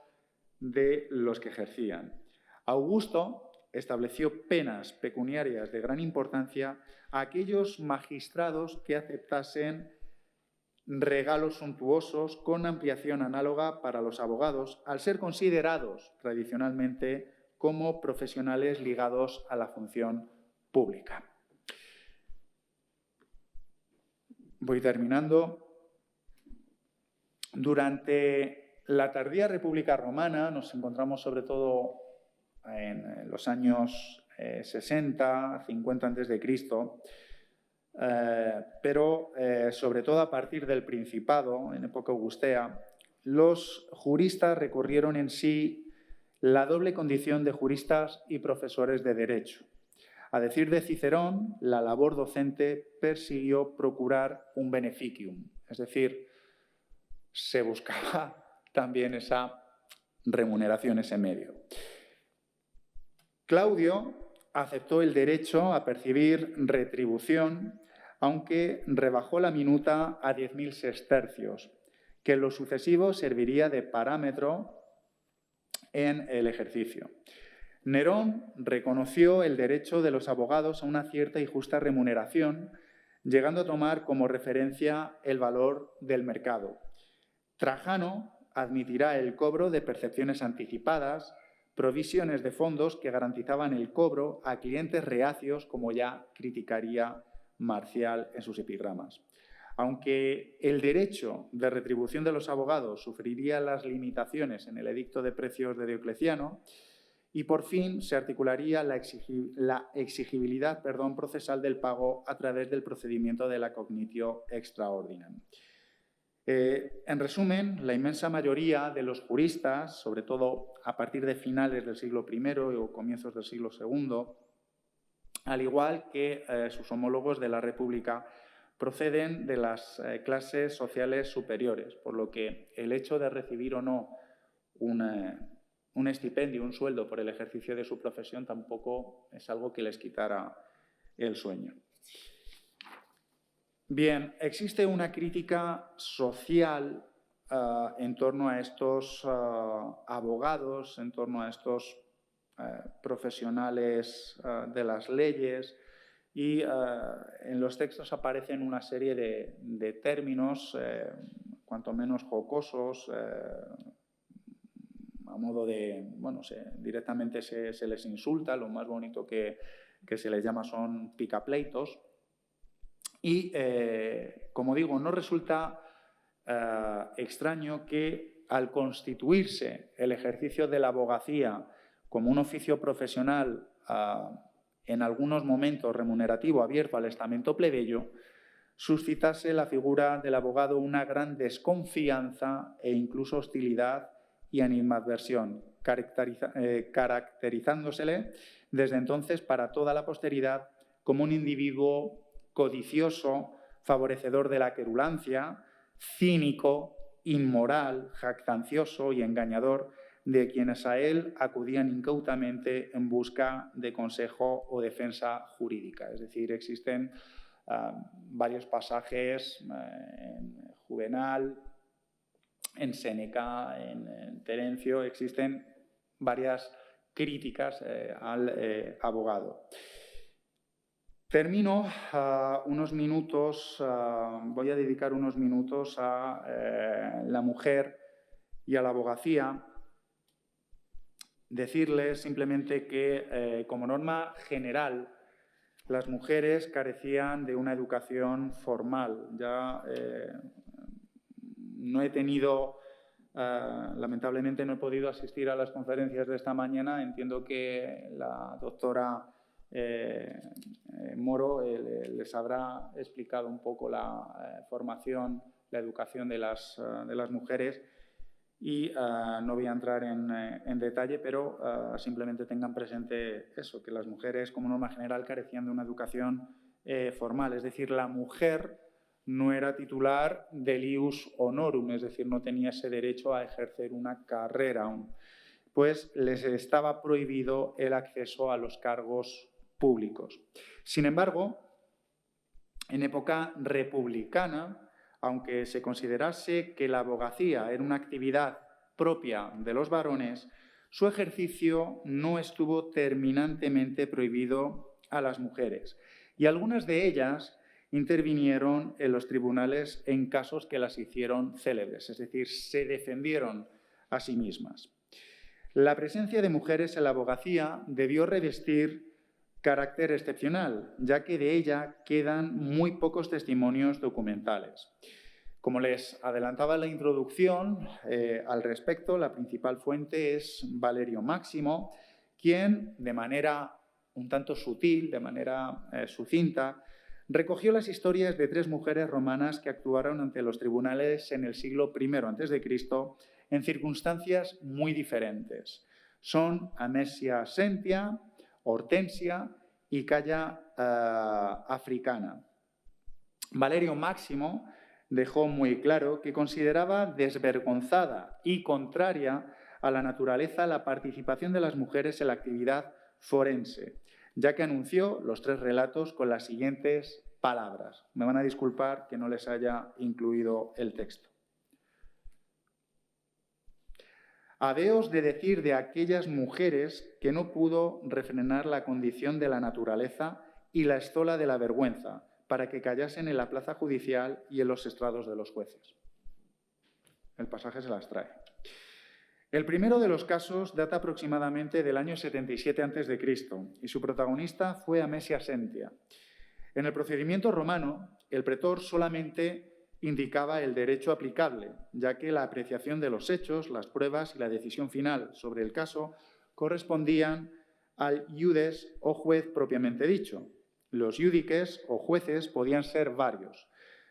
de los que ejercían. Augusto estableció penas pecuniarias de gran importancia a aquellos magistrados que aceptasen regalos suntuosos con ampliación análoga para los abogados, al ser considerados tradicionalmente como profesionales ligados a la función pública. Voy terminando. Durante la tardía República Romana nos encontramos sobre todo en los años 60, 50 a.C., pero sobre todo a partir del Principado, en época augustea, los juristas recurrieron en sí la doble condición de juristas y profesores de derecho. A decir de Cicerón, la labor docente persiguió procurar un beneficium, es decir, se buscaba también esa remuneración, ese medio. Claudio aceptó el derecho a percibir retribución, aunque rebajó la minuta a 10.000 sestercios, que en lo sucesivo serviría de parámetro en el ejercicio. Nerón reconoció el derecho de los abogados a una cierta y justa remuneración, llegando a tomar como referencia el valor del mercado. Trajano admitirá el cobro de percepciones anticipadas, provisiones de fondos que garantizaban el cobro a clientes reacios, como ya criticaría Marcial en sus epigramas. Aunque el derecho de retribución de los abogados sufriría las limitaciones en el edicto de precios de Diocleciano, y por fin se articularía la exigibilidad procesal del pago a través del procedimiento de la cognitio extra ordinem. En resumen, la inmensa mayoría de los juristas, sobre todo a partir de finales del siglo I o comienzos del siglo II, al igual que sus homólogos de la República, proceden de las clases sociales superiores, por lo que el hecho de recibir o no un estipendio, un sueldo por el ejercicio de su profesión tampoco es algo que les quitara el sueño. Bien, existe una crítica social en torno a estos abogados, en torno a estos profesionales de las leyes y en los textos aparecen una serie de términos cuanto menos jocosos, a modo de, bueno, directamente se les insulta, lo más bonito que se les llama son picapleitos. Y, como digo, no resulta extraño que al constituirse el ejercicio de la abogacía como un oficio profesional en algunos momentos remunerativo abierto al estamento plebeyo, suscitase la figura del abogado una gran desconfianza e incluso hostilidad y animadversión, caracterizándosele desde entonces para toda la posteridad como un individuo codicioso, favorecedor de la querulancia, cínico, inmoral, jactancioso y engañador de quienes a él acudían incautamente en busca de consejo o defensa jurídica. Es decir, existen varios pasajes en Juvenal, en Séneca, en Terencio, existen varias críticas al abogado. Termino unos minutos, voy a dedicar unos minutos a la mujer y a la abogacía. Decirles simplemente que, como norma general, las mujeres carecían de una educación formal. Ya no he tenido, lamentablemente no he podido asistir a las conferencias de esta mañana. Entiendo que la doctora Moro les habrá explicado un poco la formación, la educación de las mujeres. Y no voy a entrar en detalle, pero simplemente tengan presente eso, que las mujeres, como norma general, carecían de una educación formal. Es decir, la mujer no era titular del ius honorum, es decir, no tenía ese derecho a ejercer una carrera aún, pues les estaba prohibido el acceso a los cargos públicos. Sin embargo, en época republicana, aunque se considerase que la abogacía era una actividad propia de los varones, su ejercicio no estuvo terminantemente prohibido a las mujeres, y algunas de ellas intervinieron en los tribunales en casos que las hicieron célebres, es decir, se defendieron a sí mismas. La presencia de mujeres en la abogacía debió revestir carácter excepcional, ya que de ella quedan muy pocos testimonios documentales. Como les adelantaba en la introducción, al respecto, la principal fuente es Valerio Máximo, quien, de manera un tanto sutil, de manera sucinta, recogió las historias de 3 mujeres romanas que actuaron ante los tribunales en el siglo I a.C. en circunstancias muy diferentes. Son Amesia Sentia, Hortensia y Calla Africana. Valerio Máximo dejó muy claro que consideraba desvergonzada y contraria a la naturaleza la participación de las mujeres en la actividad forense, ya que anunció los 3 relatos con las siguientes palabras. Me van a disculpar que no les haya incluido el texto. Habeos de decir de aquellas mujeres que no pudo refrenar la condición de la naturaleza y la estola de la vergüenza, para que callasen en la plaza judicial y en los estrados de los jueces. El pasaje se las trae. El primero de los casos data aproximadamente del año 77 a.C. y su protagonista fue Amesia Sentia. En el procedimiento romano, el pretor solamente indicaba el derecho aplicable, ya que la apreciación de los hechos, las pruebas y la decisión final sobre el caso correspondían al iudes o juez propiamente dicho. Los iudices o jueces podían ser varios.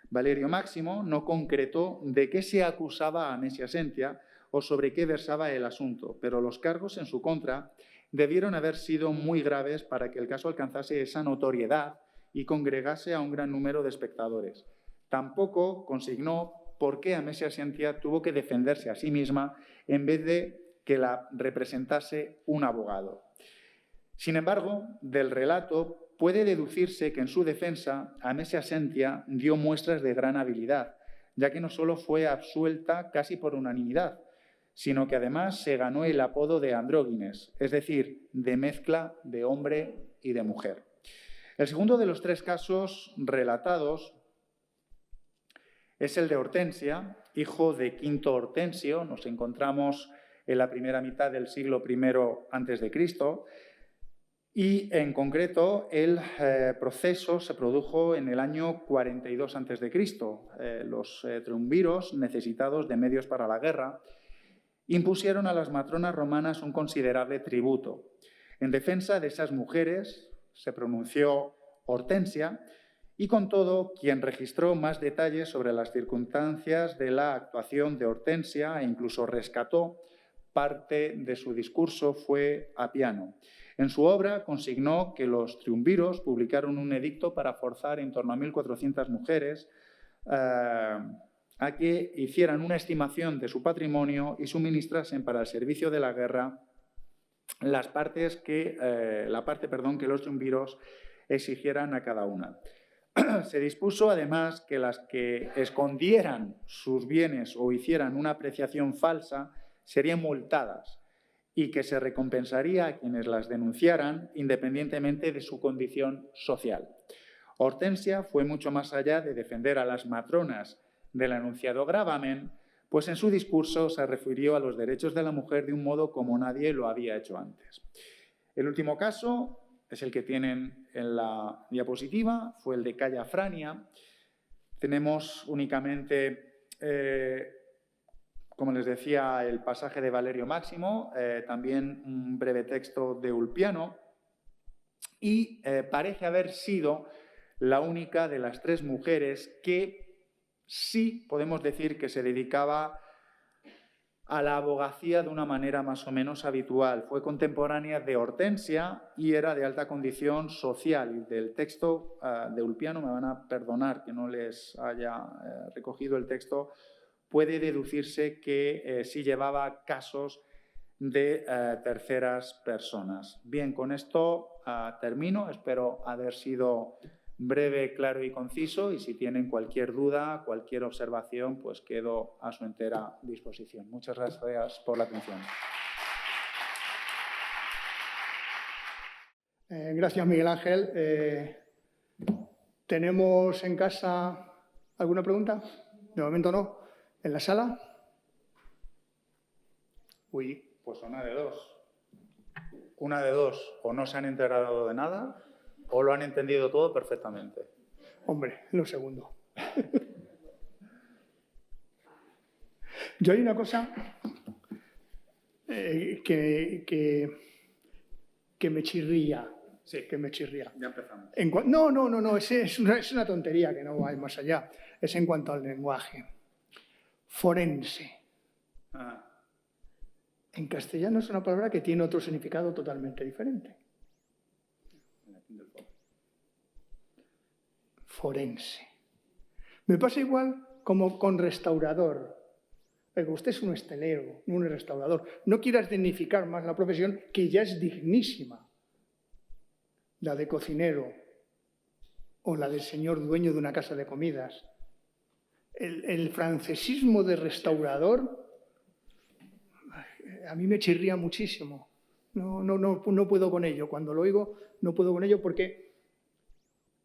Valerio Máximo no concretó de qué se acusaba a Amesia Sentia o sobre qué versaba el asunto, pero los cargos en su contra debieron haber sido muy graves para que el caso alcanzase esa notoriedad y congregase a un gran número de espectadores. Tampoco consignó por qué Amesia Sentia tuvo que defenderse a sí misma en vez de que la representase un abogado. Sin embargo, del relato puede deducirse que en su defensa Amesia Sentia dio muestras de gran habilidad, ya que no solo fue absuelta casi por unanimidad, sino que además se ganó el apodo de andrógines, es decir, de mezcla de hombre y de mujer. El segundo de los 3 casos relatados es el de Hortensia hijo de Quinto Hortensio. Nos encontramos en la primera mitad del siglo I a.C. y, en concreto, el proceso se produjo en el año 42 a.C. Los triunviros, necesitados de medios para la guerra, impusieron a las matronas romanas un considerable tributo. En defensa de esas mujeres se pronunció Hortensia y, con todo, quien registró más detalles sobre las circunstancias de la actuación de Hortensia e incluso rescató parte de su discurso fue Apiano. En su obra consignó que los triunviros publicaron un edicto para forzar en torno a 1.400 mujeres a que hicieran una estimación de su patrimonio y suministrasen para el servicio de la guerra la parte que los triunviros exigieran a cada una. Se dispuso, además, que las que escondieran sus bienes o hicieran una apreciación falsa serían multadas y que se recompensaría a quienes las denunciaran independientemente de su condición social. Hortensia fue mucho más allá de defender a las matronas del enunciado gravamen, pues en su discurso se refirió a los derechos de la mujer de un modo como nadie lo había hecho antes. El último caso es el que tienen en la diapositiva, fue el de Calla Frania. Tenemos únicamente, como les decía, el pasaje de Valerio Máximo, también un breve texto de Ulpiano, y parece haber sido la única de las tres mujeres que sí podemos decir que se dedicaba a la abogacía de una manera más o menos habitual. Fue contemporánea de Hortensia y era de alta condición social. Y del texto de Ulpiano, me van a perdonar que no les haya recogido el texto, puede deducirse que sí llevaba casos de terceras personas. Bien, con esto termino. Espero haber sido breve, claro y conciso, y si tienen cualquier duda, cualquier observación, pues quedo a su entera disposición. Muchas gracias por la atención. Gracias, Miguel Ángel. ¿Tenemos en casa alguna pregunta? De momento no. ¿En la sala? Uy. Pues una de dos. Una de dos, o no se han enterado de nada o lo han entendido todo perfectamente. Hombre, lo segundo. Yo hay una cosa que me chirría. Sí, que me chirría. Ya empezamos. No, es una tontería que no va más allá. Es en cuanto al lenguaje. Forense. En castellano es una palabra que tiene otro significado totalmente diferente. Forense. Me pasa igual como con restaurador. Usted es un estelero, no un restaurador. No quieras dignificar más la profesión, que ya es dignísima. La de cocinero o la del señor dueño de una casa de comidas. El francesismo de restaurador a mí me chirría muchísimo. No puedo con ello. Cuando lo oigo, no puedo con ello porque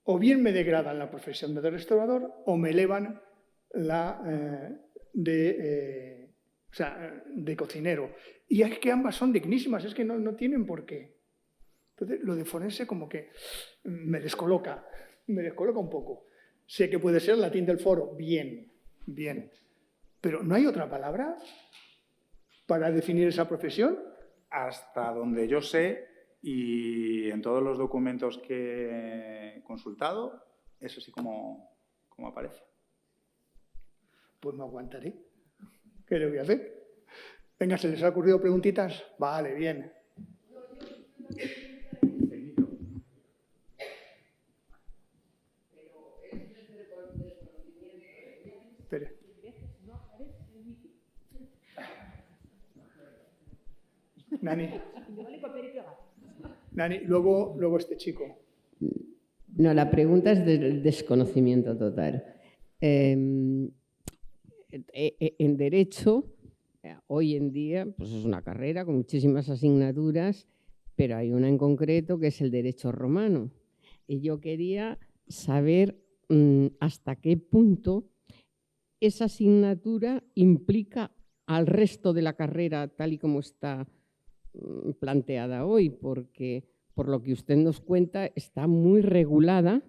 o bien me degradan la profesión de restaurador o me elevan la de cocinero. Y es que ambas son dignísimas, es que no tienen por qué. Entonces, lo de forense como que me descoloca un poco. Sé que puede ser latín del foro, bien. Pero ¿no hay otra palabra para definir esa profesión? Hasta donde yo sé, y en todos los documentos que he consultado, es así como aparece. Pues me aguantaré. ¿Qué le voy a hacer? Venga, ¿se les ha ocurrido preguntitas? Vale, bien. Espere. Nani, luego este chico. No, la pregunta es del desconocimiento total. En Derecho, hoy en día, pues es una carrera con muchísimas asignaturas, pero hay una en concreto que es el Derecho romano. Y yo quería saber hasta qué punto esa asignatura implica al resto de la carrera tal y como está planteada hoy, porque por lo que usted nos cuenta está muy regulada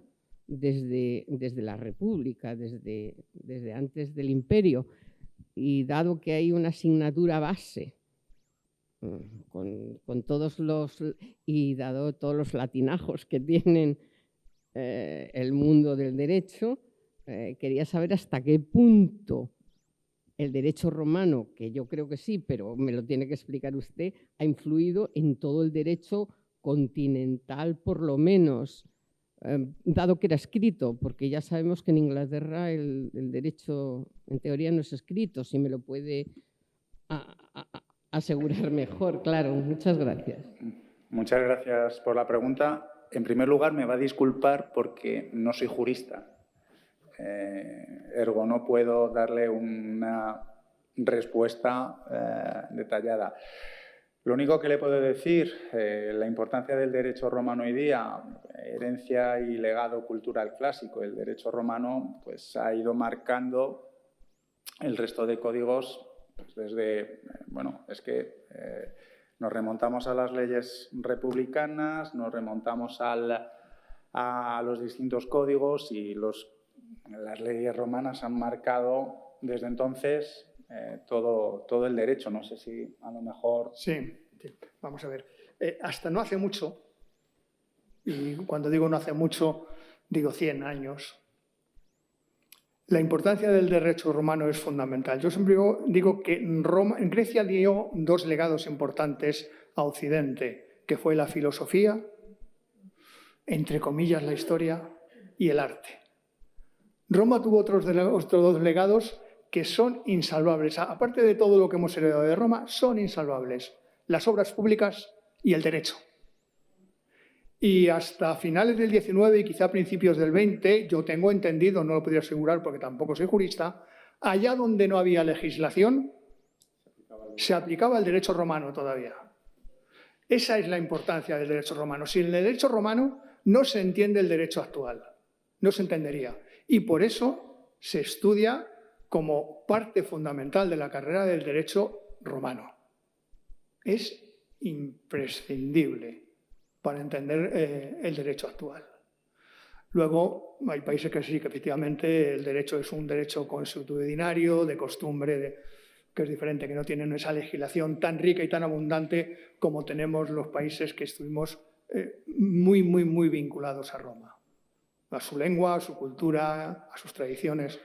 desde la República, desde antes del Imperio, y dado que hay una asignatura base con todos y dado todos los latinajos que tienen el mundo del derecho, quería saber hasta qué punto el derecho romano, que yo creo que sí, pero me lo tiene que explicar usted, ha influido en todo el derecho continental, por lo menos, dado que era escrito, porque ya sabemos que en Inglaterra el derecho, en teoría, no es escrito, si me lo puede asegurar mejor. Claro, muchas gracias. Muchas gracias por la pregunta. En primer lugar, me va a disculpar porque no soy jurista. Ergo, no puedo darle una respuesta detallada. Lo único que le puedo decir, la importancia del derecho romano hoy día, herencia y legado cultural clásico. El derecho romano pues, ha ido marcando el resto de códigos pues, desde, bueno, es que nos remontamos a las leyes republicanas, nos remontamos a los distintos códigos y las leyes romanas han marcado desde entonces todo el derecho. No sé si a lo mejor... Sí, vamos a ver. Hasta no hace mucho, y cuando digo no hace mucho, digo 100 años, la importancia del derecho romano es fundamental. Yo siempre digo que en Grecia dio dos legados importantes a Occidente, que fue la filosofía, entre comillas la historia, y el arte. Roma tuvo otros dos legados que son insalvables. Aparte de todo lo que hemos heredado de Roma, son insalvables. Las obras públicas y el derecho. Y hasta finales del XIX y quizá principios del XX, yo tengo entendido, no lo podría asegurar porque tampoco soy jurista, allá donde no había legislación, se aplicaba el derecho romano todavía. Esa es la importancia del derecho romano. Sin el derecho romano no se entiende el derecho actual, no se entendería. Y por eso se estudia como parte fundamental de la carrera del derecho romano. Es imprescindible para entender el derecho actual. Luego, hay países que sí, que efectivamente el derecho es un derecho consuetudinario, de costumbre, que es diferente, que no tienen esa legislación tan rica y tan abundante como tenemos los países que estuvimos muy vinculados a Roma. A su lengua, a su cultura, a sus tradiciones.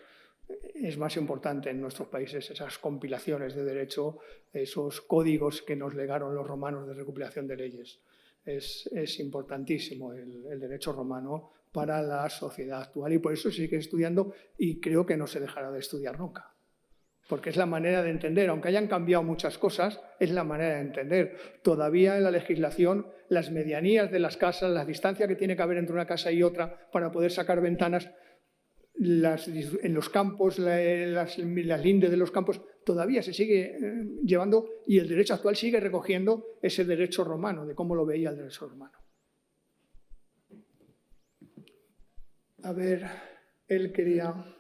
Es más importante en nuestros países esas compilaciones de derecho, esos códigos que nos legaron los romanos de recopilación de leyes. Es importantísimo el derecho romano para la sociedad actual y por eso se sigue estudiando y creo que no se dejará de estudiar nunca. Porque es la manera de entender, aunque hayan cambiado muchas cosas, es la manera de entender. Todavía en la legislación, las medianías de las casas, la distancia que tiene que haber entre una casa y otra para poder sacar ventanas, en los campos, las lindes de los campos, todavía se sigue llevando y el derecho actual sigue recogiendo ese derecho romano, de cómo lo veía el derecho romano. A ver, él quería...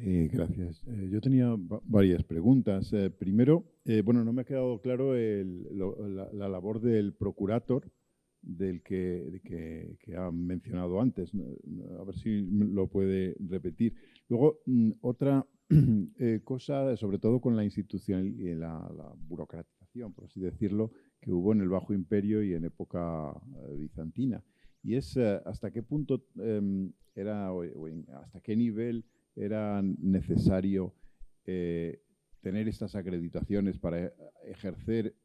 Gracias. Yo tenía varias preguntas. Primero, bueno, no me ha quedado claro la labor del procurator del que ha mencionado antes. A ver si lo puede repetir. Luego, otra cosa, sobre todo con la institución y la burocratización, por así decirlo, que hubo en el Bajo Imperio y en época bizantina. Y es hasta qué punto hasta qué nivel era necesario tener estas acreditaciones para ejercer,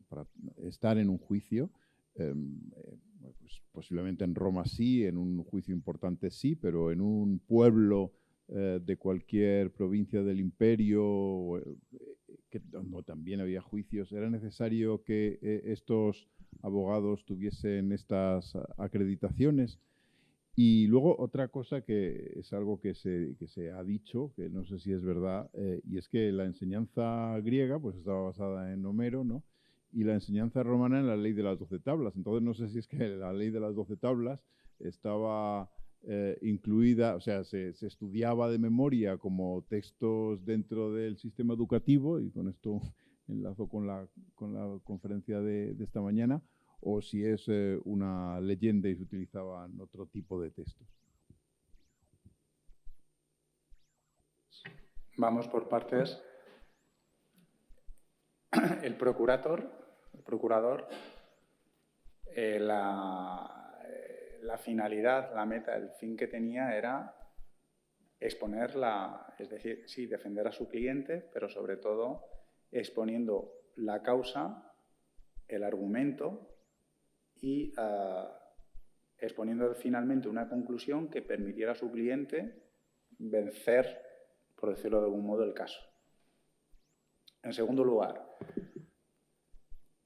para estar en un juicio. Pues posiblemente en Roma sí, en un juicio importante sí, pero en un pueblo de cualquier provincia del imperio, donde también había juicios, ¿era necesario que estos abogados tuviesen estas acreditaciones? Y luego otra cosa que es algo que se ha dicho, que no sé si es verdad, y es que la enseñanza griega pues estaba basada en Homero, ¿no? y la enseñanza romana en la ley de las 12 tablas. Entonces no sé si es que la ley de las 12 tablas estaba incluida, o sea, se estudiaba de memoria como textos dentro del sistema educativo, y con esto enlazo con la conferencia de esta mañana, o si es una leyenda y se utilizaban otro tipo de textos. Vamos por partes. El procurador, la finalidad, la meta, el fin que tenía era exponer es decir, sí, defender a su cliente, pero sobre todo exponiendo la causa, el argumento y exponiendo finalmente una conclusión que permitiera a su cliente vencer, por decirlo de algún modo, el caso. En segundo lugar,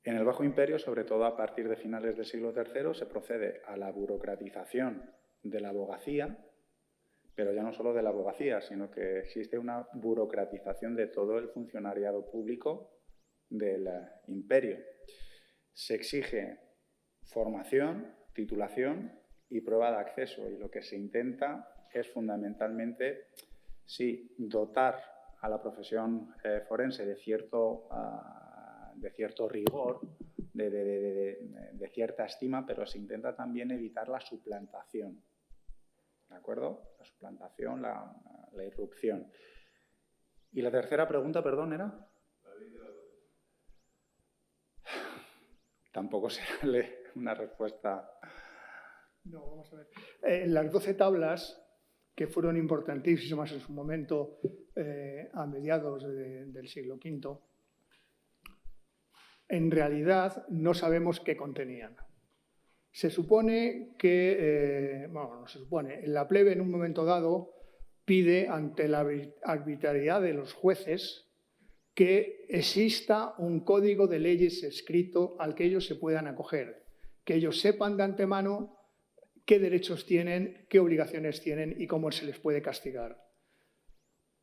en el Bajo Imperio, sobre todo a partir de finales del siglo III, se procede a la burocratización de la abogacía, pero ya no solo de la abogacía, sino que existe una burocratización de todo el funcionariado público del imperio. Se exige formación, titulación y prueba de acceso, y lo que se intenta es fundamentalmente, sí, dotar a la profesión forense de cierto rigor, de cierta estima, pero se intenta también evitar la suplantación. ¿De acuerdo? La suplantación, la irrupción. Y la tercera pregunta, perdón, era... Tampoco será una respuesta... No, vamos a ver. Las 12 tablas, que fueron importantísimas en su momento a mediados del siglo V, en realidad no sabemos qué contenían. Se supone que, bueno, no se supone, la plebe en un momento dado pide ante la arbitrariedad de los jueces que exista un código de leyes escrito al que ellos se puedan acoger, que ellos sepan de antemano qué derechos tienen, qué obligaciones tienen y cómo se les puede castigar.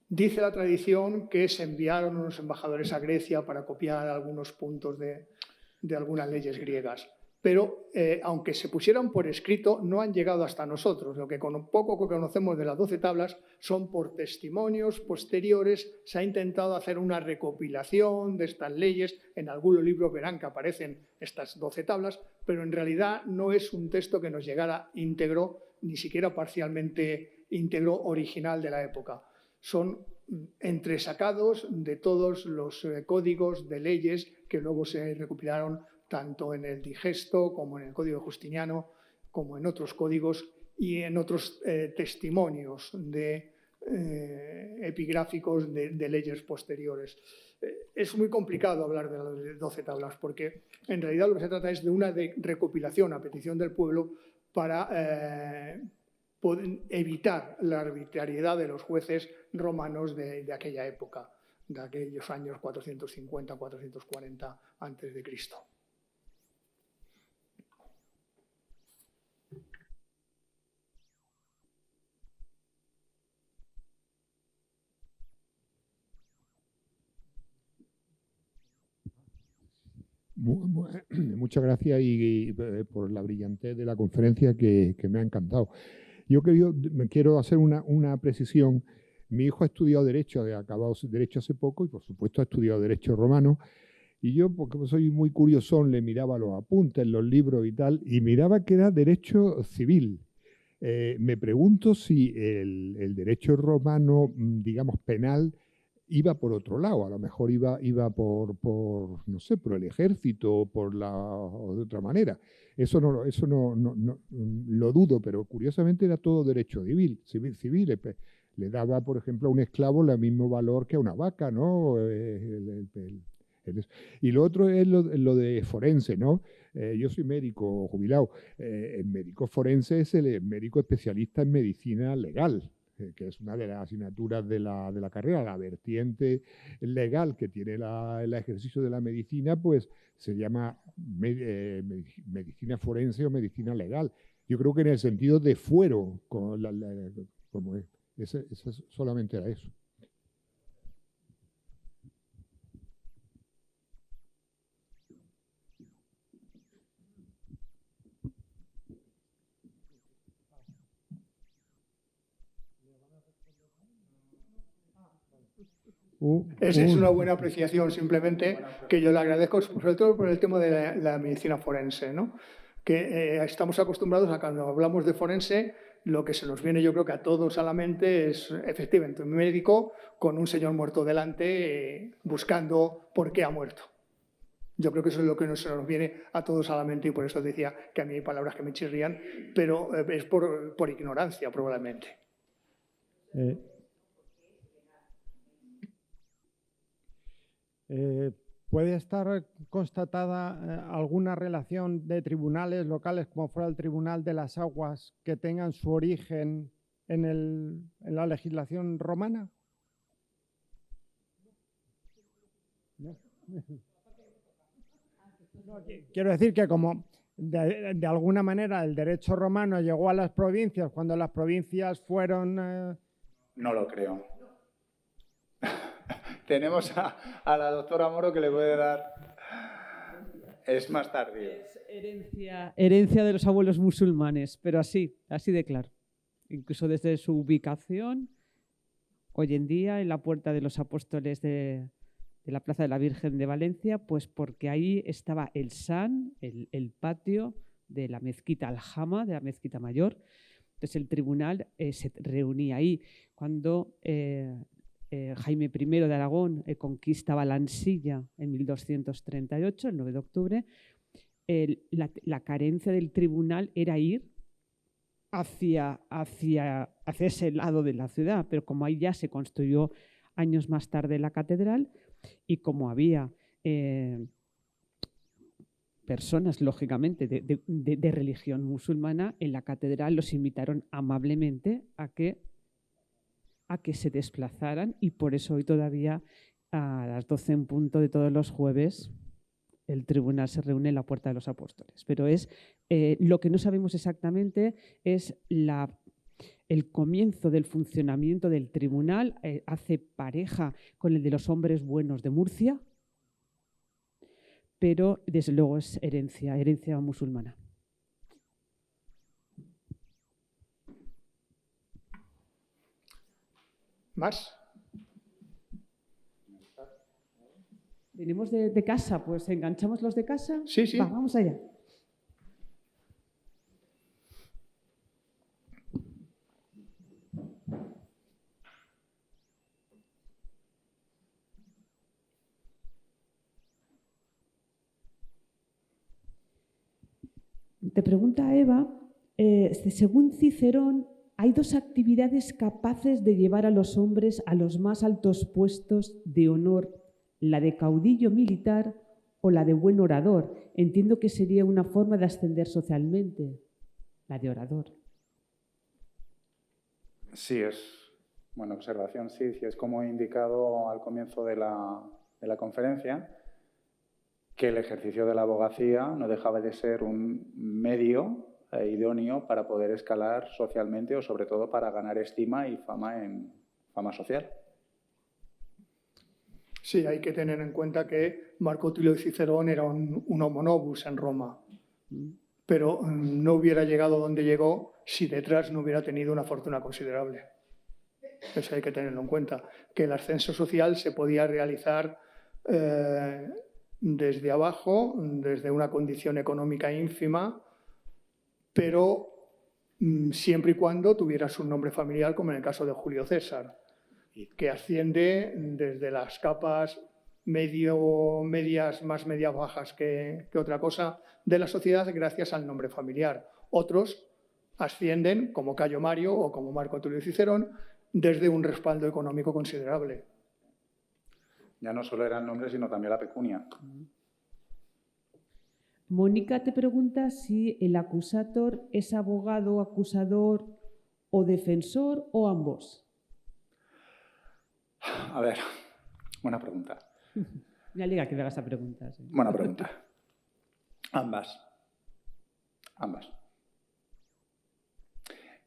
Dice la tradición que se enviaron unos embajadores a Grecia para copiar algunos puntos de algunas leyes griegas, pero aunque se pusieron por escrito, no han llegado hasta nosotros. Lo que con poco que conocemos de las 12 tablas son por testimonios posteriores. Se ha intentado hacer una recopilación de estas leyes. En algunos libros verán que aparecen estas 12 tablas, pero en realidad no es un texto que nos llegara íntegro, ni siquiera parcialmente íntegro original de la época. Son entresacados de todos los códigos de leyes que luego se recopilaron tanto en el Digesto como en el Código Justiniano, como en otros códigos y en otros testimonios epigráficos de leyes posteriores. Es muy complicado hablar de las 12 tablas porque en realidad lo que se trata es de una recopilación a petición del pueblo para evitar la arbitrariedad de los jueces romanos de aquella época, de aquellos años 450-440 a.C. Muchas gracias y por la brillantez de la conferencia que me ha encantado. Yo quiero hacer una precisión. Mi hijo ha estudiado Derecho, ha acabado Derecho hace poco y por supuesto ha estudiado Derecho romano. Y yo, porque soy muy curiosón, le miraba los apuntes, los libros y tal, y miraba que era Derecho civil. Me pregunto si el Derecho romano, digamos, penal, iba por otro lado, a lo mejor iba por no sé, por el ejército o de otra manera. Eso no lo dudo, pero curiosamente era todo derecho civil. Le daba, por ejemplo, a un esclavo el mismo valor que a una vaca, ¿no? Y lo otro es lo de forense, ¿no? Yo soy médico jubilado. El médico forense es el médico especialista en medicina legal, que es una de las asignaturas de la carrera. La vertiente legal que tiene el ejercicio de la medicina, pues se llama medicina forense o medicina legal. Yo creo que en el sentido de fuero, como solamente era eso. Esa es una buena apreciación, simplemente, que yo le agradezco, sobre todo por el tema de la medicina forense, ¿no? Que estamos acostumbrados a cuando hablamos de forense, lo que se nos viene yo creo que a todos a la mente es efectivamente un médico con un señor muerto delante buscando por qué ha muerto. Yo creo que eso es lo que se nos viene a todos a la mente y por eso decía que a mí hay palabras que me chirrían, pero es por ignorancia probablemente. ¿Puede estar constatada alguna relación de tribunales locales, como fuera el Tribunal de las Aguas, que tengan su origen en la legislación romana? No. Quiero decir que como de alguna manera el derecho romano llegó a las provincias cuando las provincias fueron... No lo creo. Tenemos a la doctora Moro que le puede dar... Es más tardío. Es herencia de los abuelos musulmanes, pero así de claro. Incluso desde su ubicación, hoy en día en la Puerta de los Apóstoles de la Plaza de la Virgen de Valencia, pues porque ahí estaba el San, el patio de la mezquita Al-Jama, de la mezquita mayor. Entonces el tribunal se reunía ahí. Cuando Jaime I de Aragón conquista Valencilla en 1238, el 9 de octubre, la carencia del tribunal era ir hacia ese lado de la ciudad, pero como ahí ya se construyó años más tarde la catedral y como había personas, lógicamente, de religión musulmana, en la catedral los invitaron amablemente a que se desplazaran y por eso hoy todavía a las 12 en punto de todos los jueves el tribunal se reúne en la Puerta de los Apóstoles. Pero es lo que no sabemos exactamente es el comienzo del funcionamiento del tribunal, hace pareja con el de los hombres buenos de Murcia, pero desde luego es herencia musulmana. ¿Más? ¿Tenemos de casa? Pues enganchamos los de casa. Sí, sí. Vamos allá. Te pregunta Eva, según Cicerón, hay dos actividades capaces de llevar a los hombres a los más altos puestos de honor, la de caudillo militar o la de buen orador. Entiendo que sería una forma de ascender socialmente, la de orador. Sí, es buena observación, sí, es como he indicado al comienzo de la conferencia, que el ejercicio de la abogacía no dejaba de ser un medio idóneo para poder escalar socialmente o sobre todo para ganar estima y fama social. Sí, hay que tener en cuenta que Marco Tulio Cicerón era un homo novus en Roma, pero no hubiera llegado donde llegó si detrás no hubiera tenido una fortuna considerable. Eso hay que tenerlo en cuenta, que el ascenso social se podía realizar desde abajo, desde una condición económica ínfima, pero siempre y cuando tuvieras un nombre familiar, como en el caso de Julio César, que asciende desde las capas medias, más medias bajas que otra cosa de la sociedad gracias al nombre familiar. Otros ascienden, como Cayo Mario o como Marco Tulio Cicerón, desde un respaldo económico considerable. Ya no solo era el nombre, sino también la pecunia. Mónica te pregunta si el acusator es abogado, acusador o defensor o ambos. A ver, buena pregunta. Me alegra que me hagas esa pregunta. Sí. Buena pregunta. Ambas.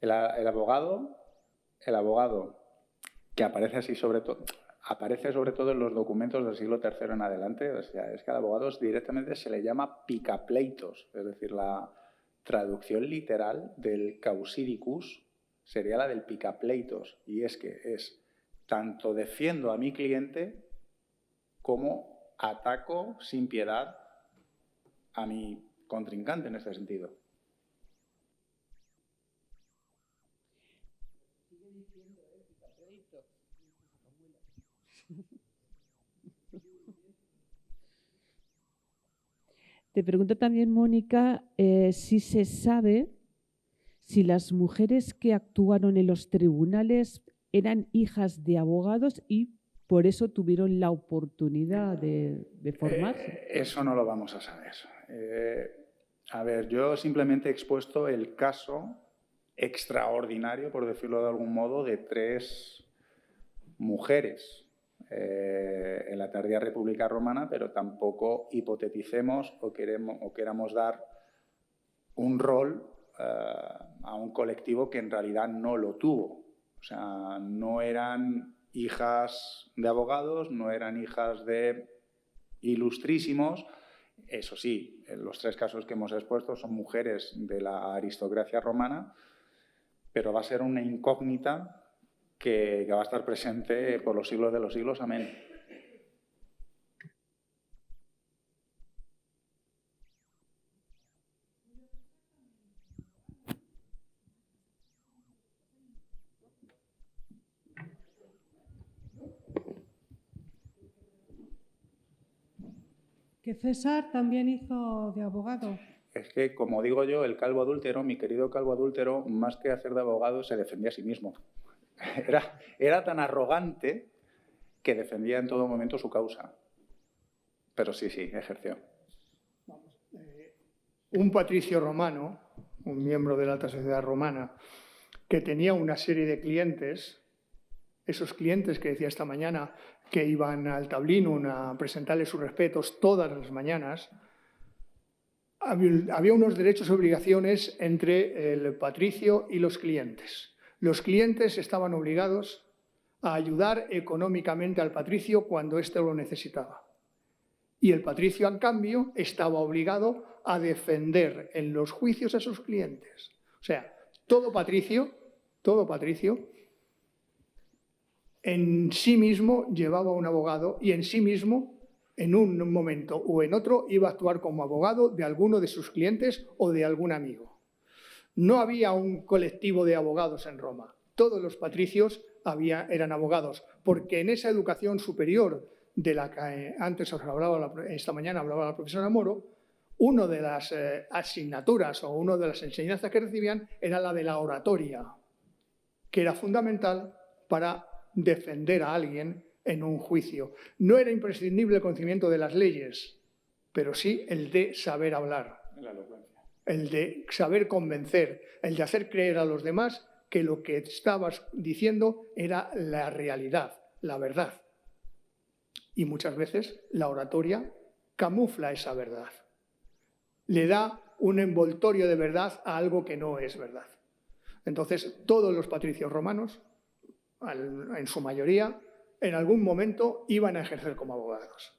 El abogado que aparece así sobre todo en los documentos del siglo III en adelante, o sea, es que al abogado directamente se le llama picapleitos, es decir, la traducción literal del causidicus sería la del picapleitos, y es que es tanto defiendo a mi cliente como ataco sin piedad a mi contrincante en este sentido. Te pregunto también, Mónica, si se sabe si las mujeres que actuaron en los tribunales eran hijas de abogados y por eso tuvieron la oportunidad de formarse. Eso no lo vamos a saber. A ver, yo simplemente he expuesto el caso extraordinario, por decirlo de algún modo, de 3 mujeres en la tardía República Romana, pero tampoco hipoteticemos o queramos dar un rol a un colectivo que en realidad no lo tuvo. O sea, no eran hijas de abogados, no eran hijas de ilustrísimos. Eso sí, los 3 casos que hemos expuesto son mujeres de la aristocracia romana, pero va a ser una incógnita que va a estar presente por los siglos de los siglos. Amén. Que César también hizo de abogado. Es que, como digo yo, el calvo adúltero, mi querido calvo adúltero, más que hacer de abogado, se defendía a sí mismo. Era tan arrogante que defendía en todo momento su causa. Pero sí, ejerció. Un patricio romano, un miembro de la alta sociedad romana, que tenía una serie de clientes, esos clientes que decía esta mañana que iban al Tablinum a presentarle sus respetos todas las mañanas, había unos derechos y obligaciones entre el patricio y los clientes. Los clientes estaban obligados a ayudar económicamente al patricio cuando éste lo necesitaba. Y el patricio, en cambio, estaba obligado a defender en los juicios a sus clientes. O sea, todo patricio, en sí mismo llevaba un abogado y en sí mismo, en un momento o en otro, iba a actuar como abogado de alguno de sus clientes o de algún amigo. No había un colectivo de abogados en Roma. Todos los patricios eran abogados, porque en esa educación superior de la que antes os hablaba, esta mañana hablaba la profesora Moro, una de las asignaturas o una de las enseñanzas que recibían era la de la oratoria, que era fundamental para defender a alguien en un juicio. No era imprescindible el conocimiento de las leyes, pero sí el de saber hablar, el de saber convencer, el de hacer creer a los demás que lo que estabas diciendo era la realidad, la verdad. Y muchas veces la oratoria camufla esa verdad. Le da un envoltorio de verdad a algo que no es verdad. Entonces, todos los patricios romanos, en su mayoría, en algún momento iban a ejercer como abogados.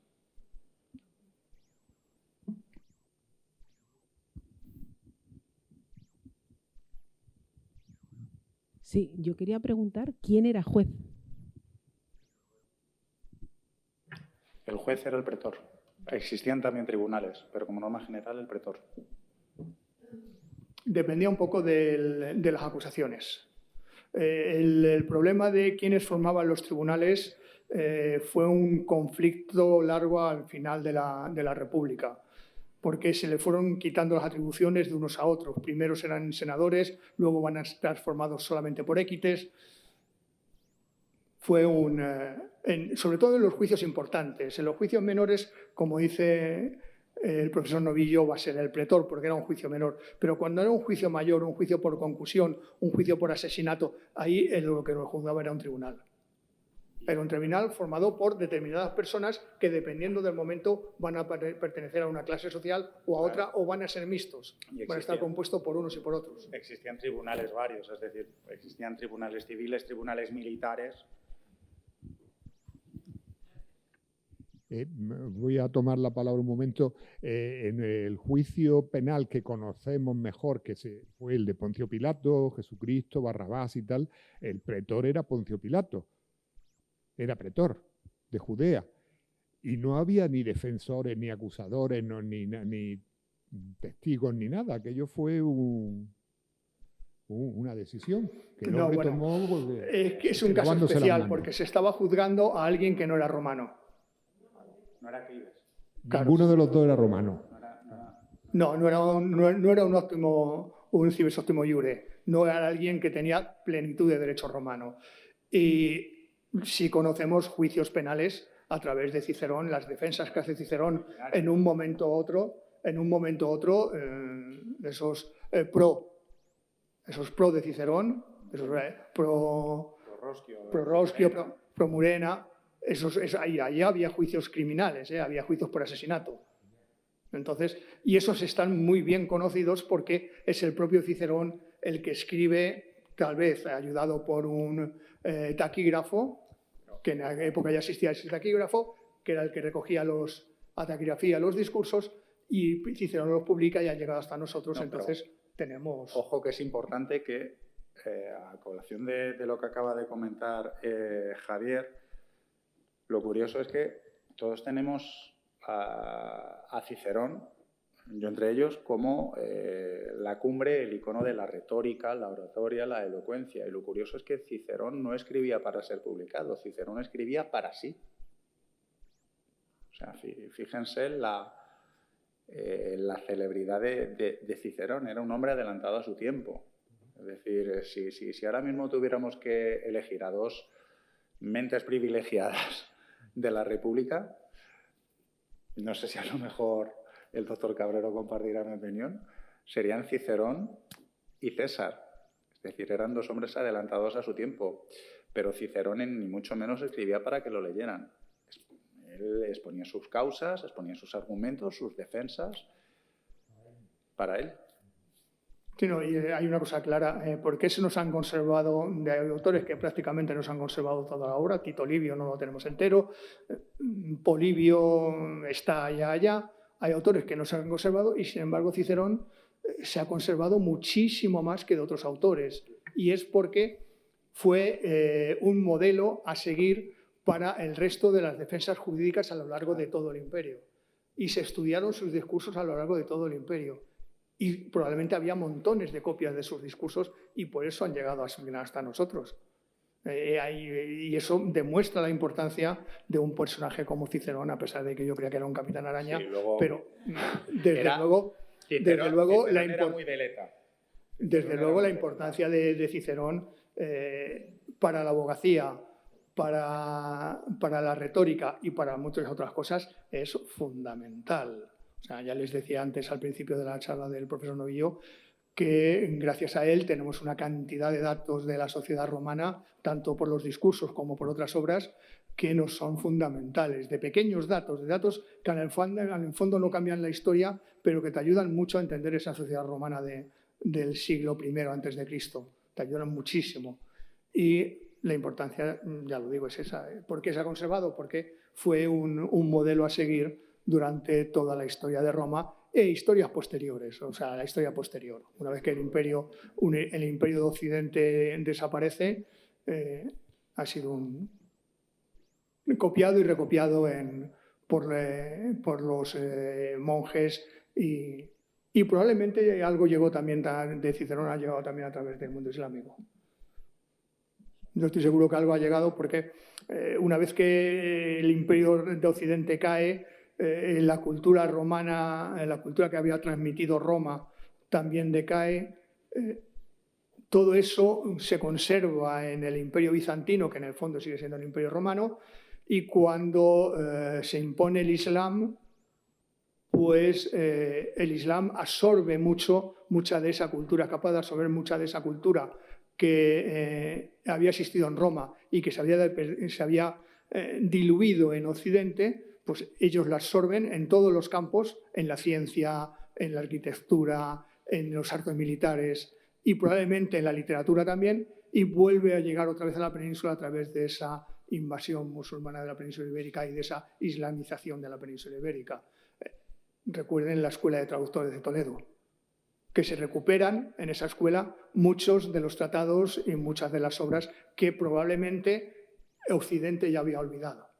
Sí, yo quería preguntar quién era juez. El juez era el pretor. Existían también tribunales, pero como norma general el pretor. Dependía un poco de las acusaciones. El problema de quiénes formaban los tribunales fue un conflicto largo al final de la República, porque se le fueron quitando las atribuciones de unos a otros. Primero eran senadores, luego van a estar formados solamente por équites. Fue sobre todo en los juicios importantes. En los juicios menores, como dice el profesor Novillo, va a ser el pretor, porque era un juicio menor. Pero cuando era un juicio mayor, un juicio por concusión, un juicio por asesinato, ahí lo que lo juzgaba era un tribunal. Era un tribunal formado por determinadas personas que, dependiendo del momento, van a pertenecer a una clase social o a otra, o van a ser mixtos. Van a estar compuestos por unos y por otros. Existían tribunales varios, es decir, existían tribunales civiles, tribunales militares. Voy a tomar la palabra un momento. En el juicio penal que conocemos mejor, que fue el de Poncio Pilato, Jesucristo, Barrabás y tal, el pretor era Poncio Pilato. era pretor de Judea. Y no había ni defensores, ni acusadores, ni testigos, ni nada. Aquello fue una decisión que el hombre tomó. Es que es un caso especial, porque se estaba juzgando a alguien que no era romano. No era Clives. Ninguno de los dos era romano. No era un civis optimo iure. No era alguien que tenía plenitud de derecho romano. Y si conocemos juicios penales a través de Cicerón, las defensas que hace Cicerón en un momento u otro, esos pro de Cicerón, esos pro Roscio, pro Murena, ahí había juicios criminales, había juicios por asesinato. Entonces, y esos están muy bien conocidos porque es el propio Cicerón el que escribe, tal vez ayudado por un taquígrafo, que en aquella época ya existía ese taquígrafo, que era el que recogía taquigrafía los discursos, y Cicerón los publica y ha llegado hasta nosotros. Entonces tenemos... Ojo que es importante que, a colación de lo que acaba de comentar Javier, lo curioso es que todos tenemos a Cicerón, yo entre ellos, como la cumbre, el icono de la retórica, la oratoria, la elocuencia. Y lo curioso es que Cicerón no escribía para ser publicado, Cicerón escribía para sí. O sea, fíjense la celebridad de Cicerón. Era un hombre adelantado a su tiempo. Es decir, si ahora mismo tuviéramos que elegir a dos mentes privilegiadas de la República, no sé si a lo mejor el doctor Cabrero compartirá mi opinión, serían Cicerón y César. Es decir, eran dos hombres adelantados a su tiempo, pero Cicerón ni mucho menos escribía para que lo leyeran. Él exponía sus causas, exponía sus argumentos, sus defensas para él. Sí, no, y hay una cosa clara, ¿por qué se nos han conservado, de autores que prácticamente nos han conservado toda la obra? Tito Livio no lo tenemos entero, Polibio está allá, hay autores que no se han conservado y sin embargo Cicerón se ha conservado muchísimo más que de otros autores, y es porque fue un modelo a seguir para el resto de las defensas jurídicas a lo largo de todo el imperio, y se estudiaron sus discursos a lo largo de todo el imperio. Y probablemente había montones de copias de sus discursos y por eso han llegado hasta nosotros. Y eso demuestra la importancia de un personaje como Cicerón, a pesar de que yo creía que era un capitán araña, sí, pero desde luego la importancia de Cicerón para la abogacía, para la retórica y para muchas otras cosas es fundamental. O sea, ya les decía antes al principio de la charla del profesor Novillo que gracias a él tenemos una cantidad de datos de la sociedad romana, tanto por los discursos como por otras obras, que nos son fundamentales, de pequeños datos, de datos que en el fondo no cambian la historia, pero que te ayudan mucho a entender esa sociedad romana del siglo I antes de Cristo. Te ayudan muchísimo. Y la importancia, ya lo digo, es esa. ¿Por qué se ha conservado? Porque fue un modelo a seguir durante toda la historia de Roma e historias posteriores, o sea, la historia posterior. Una vez que el imperio de Occidente desaparece, ha sido copiado y recopiado por los monjes y probablemente algo llegó también de Cicerón, ha llegado también a través del mundo islámico. Yo estoy seguro que algo ha llegado porque una vez que el imperio de Occidente cae, la cultura romana, la cultura que había transmitido Roma también decae. Todo eso se conserva en el imperio bizantino, que en el fondo sigue siendo el imperio romano, y cuando se impone el Islam, pues el Islam absorbe mucha de esa cultura, es capaz de absorber mucha de esa cultura que había existido en Roma y que se había diluido en Occidente, pues ellos la absorben en todos los campos, en la ciencia, en la arquitectura, en los artes militares y probablemente en la literatura también, y vuelve a llegar otra vez a la península a través de esa invasión musulmana de la península ibérica y de esa islamización de la península ibérica. Recuerden la Escuela de Traductores de Toledo, que se recuperan en esa escuela muchos de los tratados y muchas de las obras que probablemente Occidente ya había olvidado.